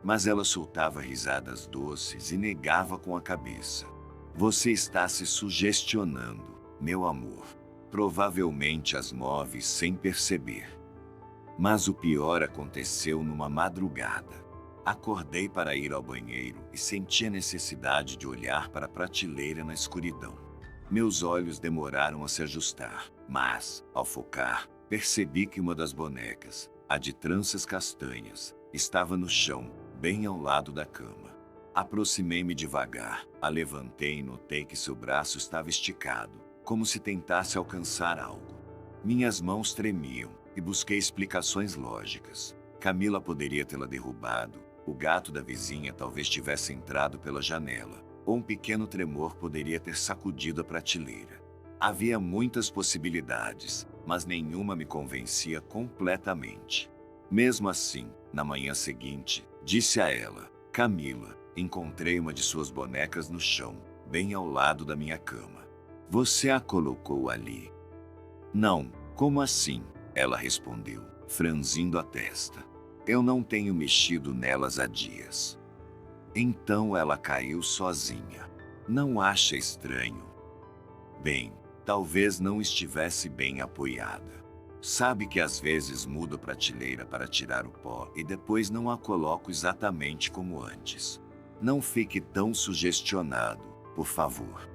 Mas ela soltava risadas doces e negava com a cabeça. Você está se sugestionando, meu amor. Provavelmente as move sem perceber. Mas o pior aconteceu numa madrugada. Acordei para ir ao banheiro e senti a necessidade de olhar para a prateleira na escuridão. Meus olhos demoraram a se ajustar, mas, ao focar, percebi que uma das bonecas, a de tranças castanhas, estava no chão, bem ao lado da cama. Aproximei-me devagar, a levantei e notei que seu braço estava esticado, como se tentasse alcançar algo. Minhas mãos tremiam e busquei explicações lógicas. Camila poderia tê-la derrubado, o gato da vizinha talvez tivesse entrado pela janela, ou um pequeno tremor poderia ter sacudido a prateleira. Havia muitas possibilidades, mas nenhuma me convencia completamente. Mesmo assim, na manhã seguinte, disse a ela: Camila, encontrei uma de suas bonecas no chão, bem ao lado da minha cama. Você a colocou ali? Não, como assim? Ela respondeu, franzindo a testa. Eu não tenho mexido nelas há dias. Então ela caiu sozinha. Não acha estranho? Bem, talvez não estivesse bem apoiada. Sabe que às vezes mudo a prateleira para tirar o pó e depois não a coloco exatamente como antes. Não fique tão sugestionado, por favor.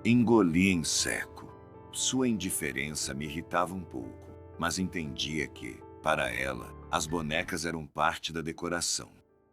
Engoli em seco. Sua indiferença me irritava um pouco, mas entendia que, para ela, as bonecas eram parte da decoração.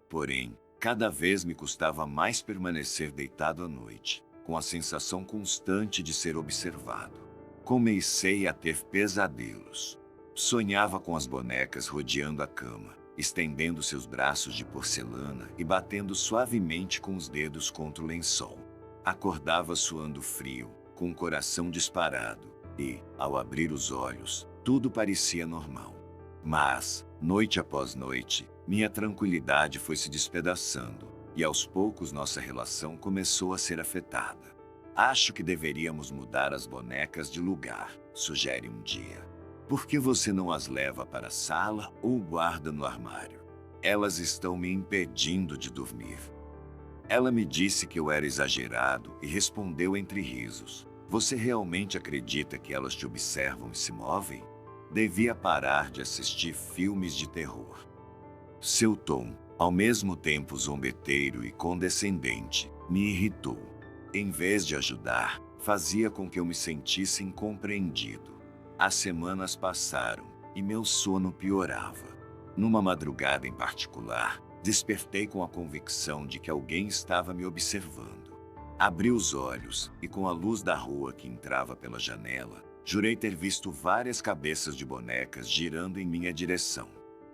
Porém, cada vez me custava mais permanecer deitado à noite, com a sensação constante de ser observado. Comecei a ter pesadelos. Sonhava com as bonecas rodeando a cama, estendendo seus braços de porcelana e batendo suavemente com os dedos contra o lençol. Acordava suando frio, com o coração disparado, e, ao abrir os olhos, tudo parecia normal. Mas, noite após noite, minha tranquilidade foi se despedaçando, e aos poucos nossa relação começou a ser afetada. Acho que deveríamos mudar as bonecas de lugar, sugere um dia. Por que você não as leva para a sala ou guarda no armário? Elas estão me impedindo de dormir. Ela me disse que eu era exagerado e respondeu entre risos: você realmente acredita que elas te observam e se movem? Devia parar de assistir filmes de terror. Seu tom, ao mesmo tempo zombeteiro e condescendente, me irritou. Em vez de ajudar, fazia com que eu me sentisse incompreendido. As semanas passaram, e meu sono piorava. Numa madrugada em particular, despertei com a convicção de que alguém estava me observando. Abri os olhos e, com a luz da rua que entrava pela janela, jurei ter visto várias cabeças de bonecas girando em minha direção.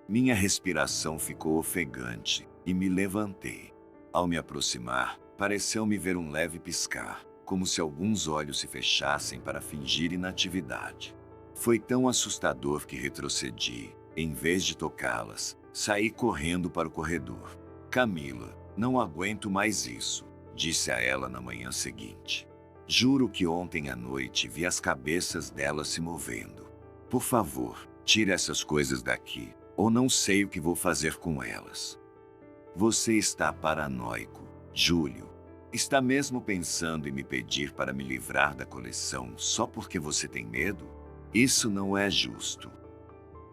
Minha respiração ficou ofegante e me levantei. Ao me aproximar, pareceu-me ver um leve piscar, como se alguns olhos se fechassem para fingir inatividade. Foi tão assustador que retrocedi. Em vez de tocá-las, saí correndo para o corredor. Camila, não aguento mais isso, disse a ela na manhã seguinte. Juro que ontem à noite vi as cabeças delas se movendo. Por favor, tire essas coisas daqui, ou não sei o que vou fazer com elas. Você está paranoico, Júlio. Está mesmo pensando em me pedir para me livrar da coleção só porque você tem medo? Isso não é justo.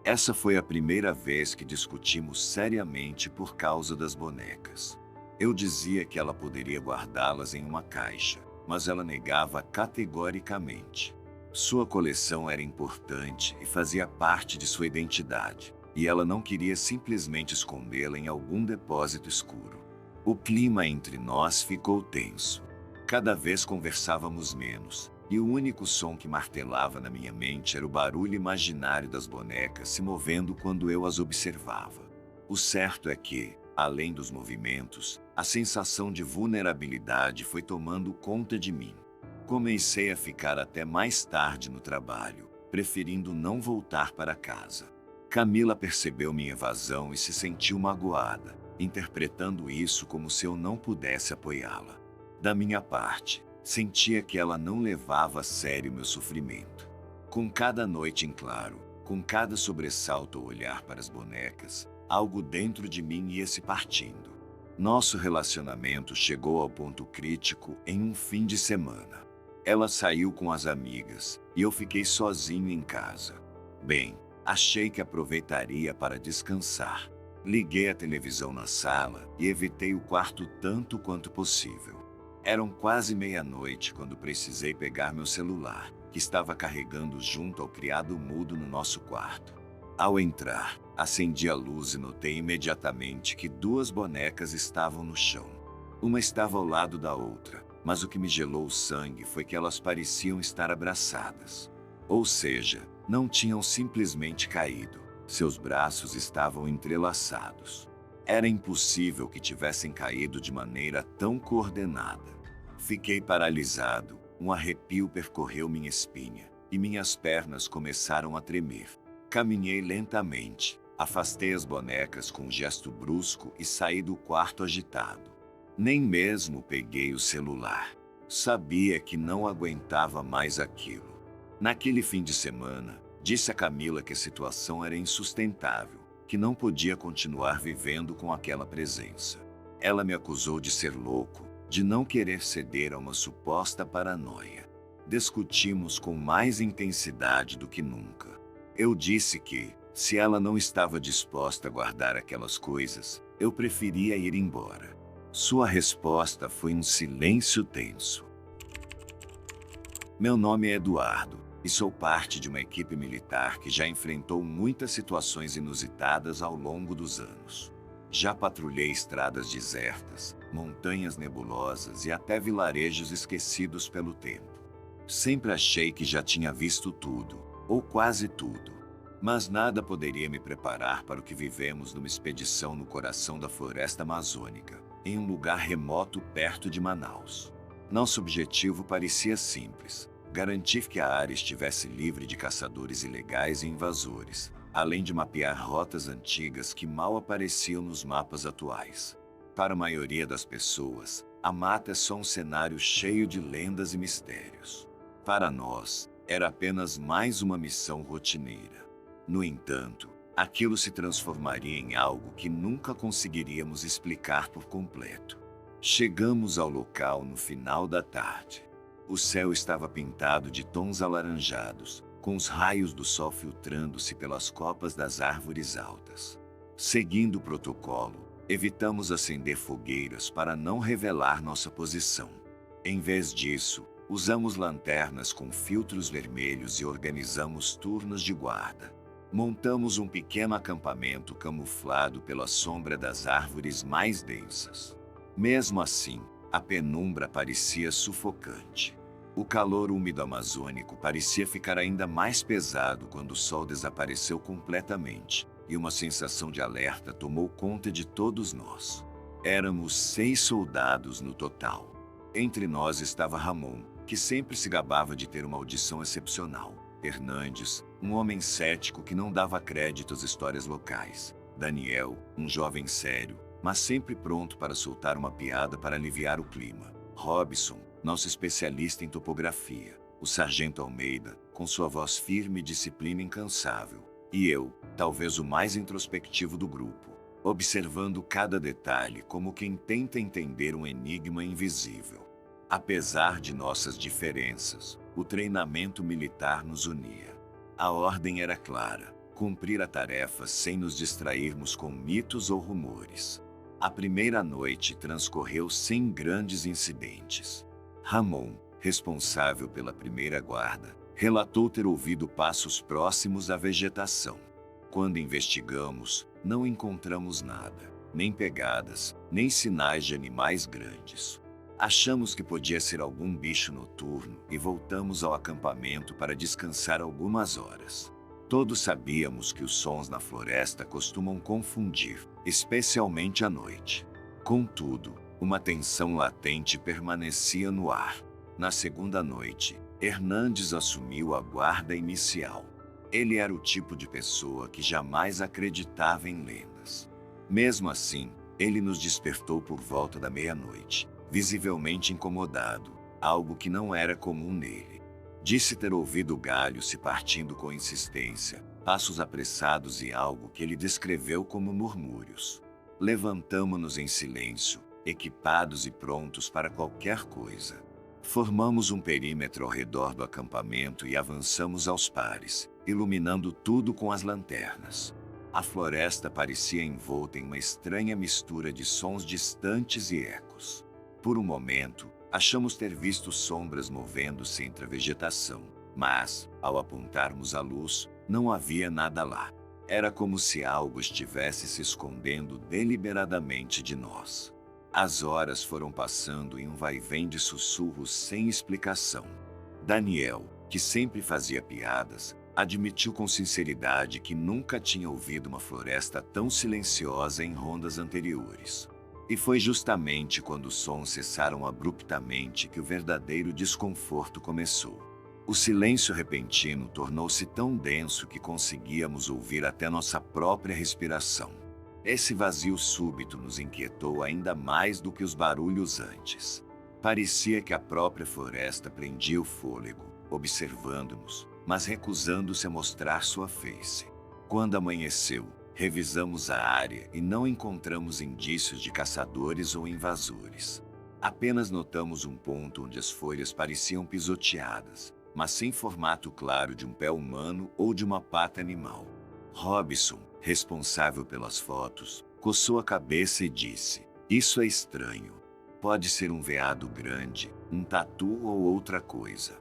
Essa foi a primeira vez que discutimos seriamente por causa das bonecas. Eu dizia que ela poderia guardá-las em uma caixa, mas ela negava categoricamente. Sua coleção era importante e fazia parte de sua identidade, e ela não queria simplesmente escondê-la em algum depósito escuro. O clima entre nós ficou tenso. Cada vez conversávamos menos, e o único som que martelava na minha mente era o barulho imaginário das bonecas se movendo quando eu as observava. O certo é que, além dos movimentos, a sensação de vulnerabilidade foi tomando conta de mim. Comecei a ficar até mais tarde no trabalho, preferindo não voltar para casa. Camila percebeu minha evasão e se sentiu magoada, interpretando isso como se eu não pudesse apoiá-la. Da minha parte, sentia que ela não levava a sério meu sofrimento. Com cada noite em claro, com cada sobressalto ao olhar para as bonecas, algo dentro de mim ia se partindo. Nosso relacionamento chegou ao ponto crítico em um fim de semana. Ela saiu com as amigas e eu fiquei sozinho em casa. Bem, achei que aproveitaria para descansar. Liguei a televisão na sala e evitei o quarto tanto quanto possível. Eram quase meia-noite quando precisei pegar meu celular, que estava carregando junto ao criado mudo no nosso quarto. Ao entrar, acendi a luz e notei imediatamente que duas bonecas estavam no chão. Uma estava ao lado da outra, mas o que me gelou o sangue foi que elas pareciam estar abraçadas. Ou seja, não tinham simplesmente caído, seus braços estavam entrelaçados. Era impossível que tivessem caído de maneira tão coordenada. Fiquei paralisado, um arrepio percorreu minha espinha, e minhas pernas começaram a tremer. Caminhei lentamente, afastei as bonecas com um gesto brusco e saí do quarto agitado. Nem mesmo peguei o celular. Sabia que não aguentava mais aquilo. Naquele fim de semana, disse a Camila que a situação era insustentável, que não podia continuar vivendo com aquela presença. Ela me acusou de ser louco, de não querer ceder a uma suposta paranoia. Discutimos com mais intensidade do que nunca. Eu disse que, se ela não estava disposta a guardar aquelas coisas, eu preferia ir embora. Sua resposta foi um silêncio tenso. Meu nome é Eduardo, e sou parte de uma equipe militar que já enfrentou muitas situações inusitadas ao longo dos anos. Já patrulhei estradas desertas, montanhas nebulosas e até vilarejos esquecidos pelo tempo. Sempre achei que já tinha visto tudo, ou quase tudo. Mas nada poderia me preparar para o que vivemos numa expedição no coração da floresta amazônica, em um lugar remoto perto de Manaus. Nosso objetivo parecia simples: garantir que a área estivesse livre de caçadores ilegais e invasores, além de mapear rotas antigas que mal apareciam nos mapas atuais. Para a maioria das pessoas, a mata é só um cenário cheio de lendas e mistérios. Para nós, era apenas mais uma missão rotineira. No entanto, aquilo se transformaria em algo que nunca conseguiríamos explicar por completo. Chegamos ao local no final da tarde. O céu estava pintado de tons alaranjados, com os raios do sol filtrando-se pelas copas das árvores altas. Seguindo o protocolo, evitamos acender fogueiras para não revelar nossa posição. Em vez disso, usamos lanternas com filtros vermelhos e organizamos turnos de guarda. Montamos um pequeno acampamento camuflado pela sombra das árvores mais densas. Mesmo assim, a penumbra parecia sufocante. O calor úmido amazônico parecia ficar ainda mais pesado quando o sol desapareceu completamente, e uma sensação de alerta tomou conta de todos nós. Éramos 6 soldados no total. Entre nós estava Ramon, que sempre se gabava de ter uma audição excepcional. Hernandes, um homem cético que não dava crédito às histórias locais. Daniel, um jovem sério, mas sempre pronto para soltar uma piada para aliviar o clima. Robson, nosso especialista em topografia. O sargento Almeida, com sua voz firme e disciplina incansável. E eu, talvez o mais introspectivo do grupo, observando cada detalhe como quem tenta entender um enigma invisível. Apesar de nossas diferenças, o treinamento militar nos unia. A ordem era clara: cumprir a tarefa sem nos distrairmos com mitos ou rumores. A primeira noite transcorreu sem grandes incidentes. Ramon, responsável pela primeira guarda, relatou ter ouvido passos próximos à vegetação. Quando investigamos, não encontramos nada, nem pegadas, nem sinais de animais grandes. Achamos que podia ser algum bicho noturno e voltamos ao acampamento para descansar algumas horas. Todos sabíamos que os sons na floresta costumam confundir, especialmente à noite. Contudo, uma tensão latente permanecia no ar. Na segunda noite, Hernandes assumiu a guarda inicial. Ele era o tipo de pessoa que jamais acreditava em lendas. Mesmo assim, ele nos despertou por volta da meia-noite, visivelmente incomodado, algo que não era comum nele. Disse ter ouvido o galho se partindo com insistência, passos apressados e algo que ele descreveu como murmúrios. Levantamo-nos em silêncio, equipados e prontos para qualquer coisa. Formamos um perímetro ao redor do acampamento e avançamos aos pares, iluminando tudo com as lanternas. A floresta parecia envolta em uma estranha mistura de sons distantes e ecos. Por um momento, achamos ter visto sombras movendo-se entre a vegetação, mas, ao apontarmos a luz, não havia nada lá. Era como se algo estivesse se escondendo deliberadamente de nós. As horas foram passando em um vai-vem de sussurros sem explicação. Daniel, que sempre fazia piadas, admitiu com sinceridade que nunca tinha ouvido uma floresta tão silenciosa em rondas anteriores. E foi justamente quando os sons cessaram abruptamente que o verdadeiro desconforto começou. O silêncio repentino tornou-se tão denso que conseguíamos ouvir até nossa própria respiração. Esse vazio súbito nos inquietou ainda mais do que os barulhos antes. Parecia que a própria floresta prendia o fôlego, observando-nos, mas recusando-se a mostrar sua face. Quando amanheceu, revisamos a área e não encontramos indícios de caçadores ou invasores. Apenas notamos um ponto onde as folhas pareciam pisoteadas, mas sem formato claro de um pé humano ou de uma pata animal. Robson, responsável pelas fotos, coçou a cabeça e disse: "Isso é estranho. Pode ser um veado grande, um tatu ou outra coisa."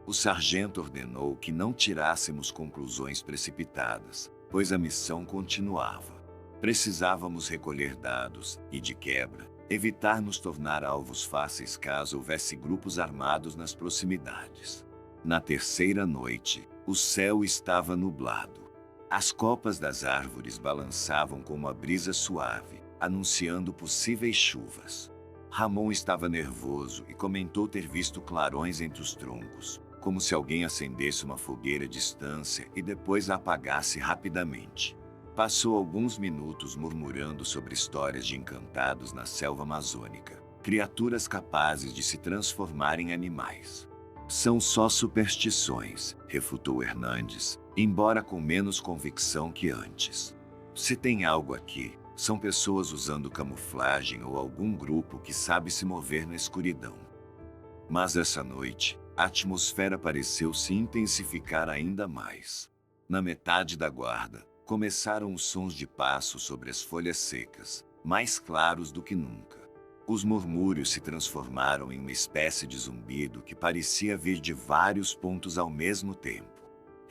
O sargento ordenou que não tirássemos conclusões precipitadas, pois a missão continuava. Precisávamos recolher dados e, de quebra, evitar nos tornar alvos fáceis caso houvesse grupos armados nas proximidades. Na terceira noite, o céu estava nublado. As copas das árvores balançavam com uma brisa suave, anunciando possíveis chuvas. Ramon estava nervoso e comentou ter visto clarões entre os troncos, como se alguém acendesse uma fogueira à distância e depois a apagasse rapidamente. Passou alguns minutos murmurando sobre histórias de encantados na selva amazônica, criaturas capazes de se transformar em animais. "São só superstições", refutou Hernandes, embora com menos convicção que antes. "Se tem algo aqui, são pessoas usando camuflagem ou algum grupo que sabe se mover na escuridão." Mas essa noite, a atmosfera pareceu se intensificar ainda mais. Na metade da guarda, começaram os sons de passos sobre as folhas secas, mais claros do que nunca. Os murmúrios se transformaram em uma espécie de zumbido que parecia vir de vários pontos ao mesmo tempo.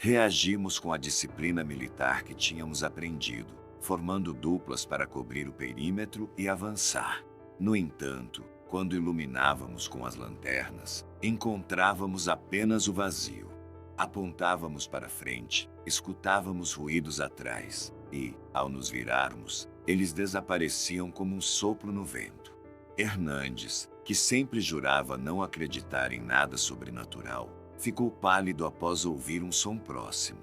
Reagimos com a disciplina militar que tínhamos aprendido, formando duplas para cobrir o perímetro e avançar. No entanto, quando iluminávamos com as lanternas, encontrávamos apenas o vazio. Apontávamos para frente, escutávamos ruídos atrás e, ao nos virarmos, eles desapareciam como um sopro no vento. Hernandes, que sempre jurava não acreditar em nada sobrenatural, ficou pálido após ouvir um som próximo.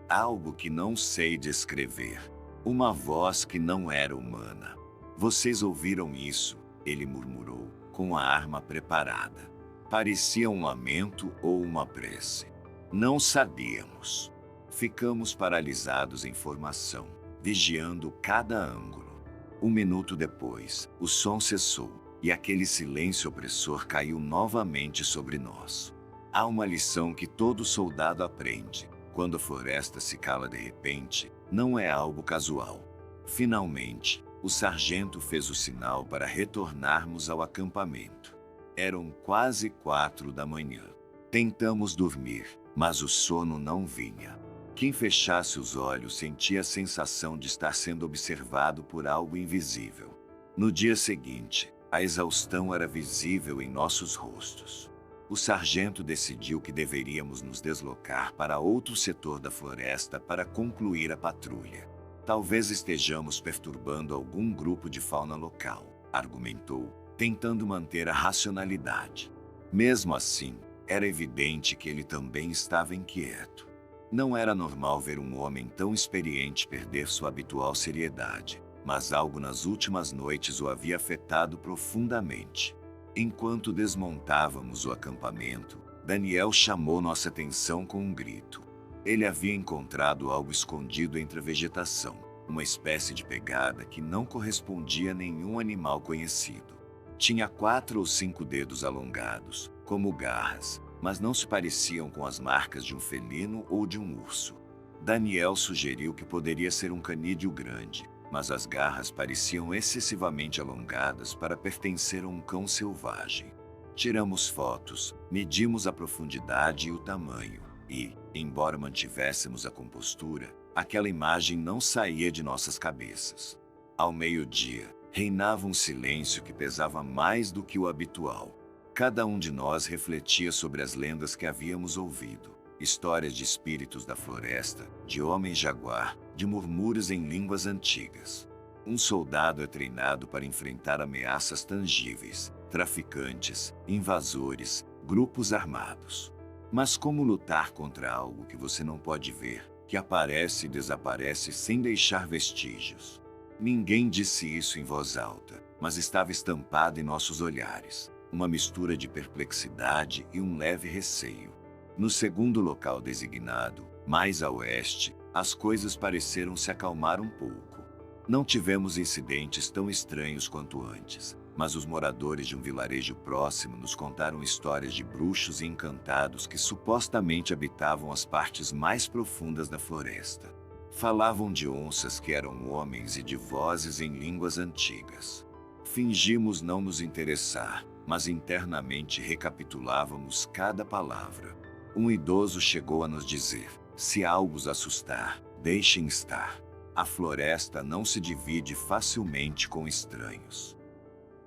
Algo que não sei descrever. Uma voz que não era humana. Vocês ouviram isso? Ele murmurou, com a arma preparada. Parecia um lamento ou uma prece. Não sabíamos. Ficamos paralisados em formação, vigiando cada ângulo. Um minuto depois, o som cessou e aquele silêncio opressor caiu novamente sobre nós. Há uma lição que todo soldado aprende. Quando a floresta se cala de repente, não é algo casual. Finalmente, o sargento fez o sinal para retornarmos ao acampamento. Eram quase 4 da manhã. Tentamos dormir, mas o sono não vinha. Quem fechasse os olhos sentia a sensação de estar sendo observado por algo invisível. No dia seguinte, a exaustão era visível em nossos rostos. O sargento decidiu que deveríamos nos deslocar para outro setor da floresta para concluir a patrulha. Talvez estejamos perturbando algum grupo de fauna local, argumentou, tentando manter a racionalidade. Mesmo assim, era evidente que ele também estava inquieto. Não era normal ver um homem tão experiente perder sua habitual seriedade, mas algo nas últimas noites o havia afetado profundamente. Enquanto desmontávamos o acampamento, Daniel chamou nossa atenção com um grito. Ele havia encontrado algo escondido entre a vegetação, uma espécie de pegada que não correspondia a nenhum animal conhecido. Tinha 4 ou 5 dedos alongados, como garras, mas não se pareciam com as marcas de um felino ou de um urso. Daniel sugeriu que poderia ser um canídeo grande, mas as garras pareciam excessivamente alongadas para pertencer a um cão selvagem. Tiramos fotos, medimos a profundidade e o tamanho, e, embora mantivéssemos a compostura, aquela imagem não saía de nossas cabeças. Ao meio-dia, reinava um silêncio que pesava mais do que o habitual. Cada um de nós refletia sobre as lendas que havíamos ouvido. Histórias de espíritos da floresta, de homens-jaguar, de murmúrios em línguas antigas. Um soldado é treinado para enfrentar ameaças tangíveis, traficantes, invasores, grupos armados. Mas como lutar contra algo que você não pode ver, que aparece e desaparece sem deixar vestígios? Ninguém disse isso em voz alta, mas estava estampado em nossos olhares, uma mistura de perplexidade e um leve receio. No segundo local designado, mais a oeste, as coisas pareceram se acalmar um pouco. Não tivemos incidentes tão estranhos quanto antes, mas os moradores de um vilarejo próximo nos contaram histórias de bruxos e encantados que supostamente habitavam as partes mais profundas da floresta. Falavam de onças que eram homens e de vozes em línguas antigas. Fingimos não nos interessar, mas internamente recapitulávamos cada palavra. Um idoso chegou a nos dizer: se algo os assustar, deixem estar. A floresta não se divide facilmente com estranhos.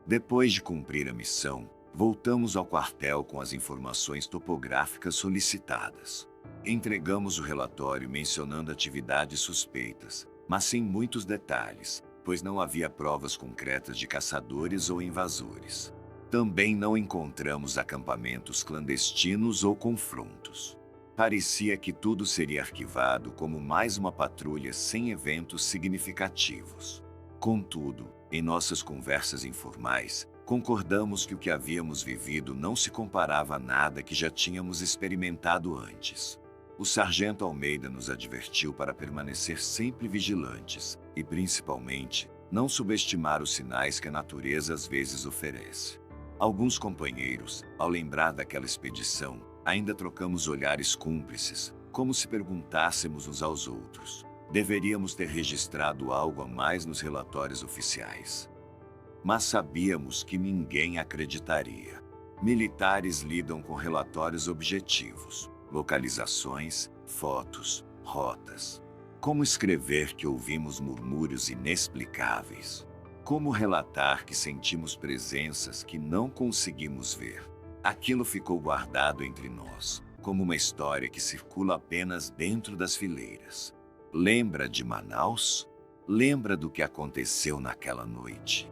Depois de cumprir a missão, voltamos ao quartel com as informações topográficas solicitadas. Entregamos o relatório mencionando atividades suspeitas, mas sem muitos detalhes, pois não havia provas concretas de caçadores ou invasores. Também não encontramos acampamentos clandestinos ou confrontos. Parecia que tudo seria arquivado como mais uma patrulha sem eventos significativos. Contudo, em nossas conversas informais, concordamos que o que havíamos vivido não se comparava a nada que já tínhamos experimentado antes. O sargento Almeida nos advertiu para permanecer sempre vigilantes e, principalmente, não subestimar os sinais que a natureza às vezes oferece. Alguns companheiros, ao lembrar daquela expedição, ainda trocamos olhares cúmplices, como se perguntássemos uns aos outros: deveríamos ter registrado algo a mais nos relatórios oficiais. Mas sabíamos que ninguém acreditaria. Militares lidam com relatórios objetivos, localizações, fotos, rotas. Como escrever que ouvimos murmúrios inexplicáveis? Como relatar que sentimos presenças que não conseguimos ver? Aquilo ficou guardado entre nós, como uma história que circula apenas dentro das fileiras. Lembra de Manaus? Lembra do que aconteceu naquela noite?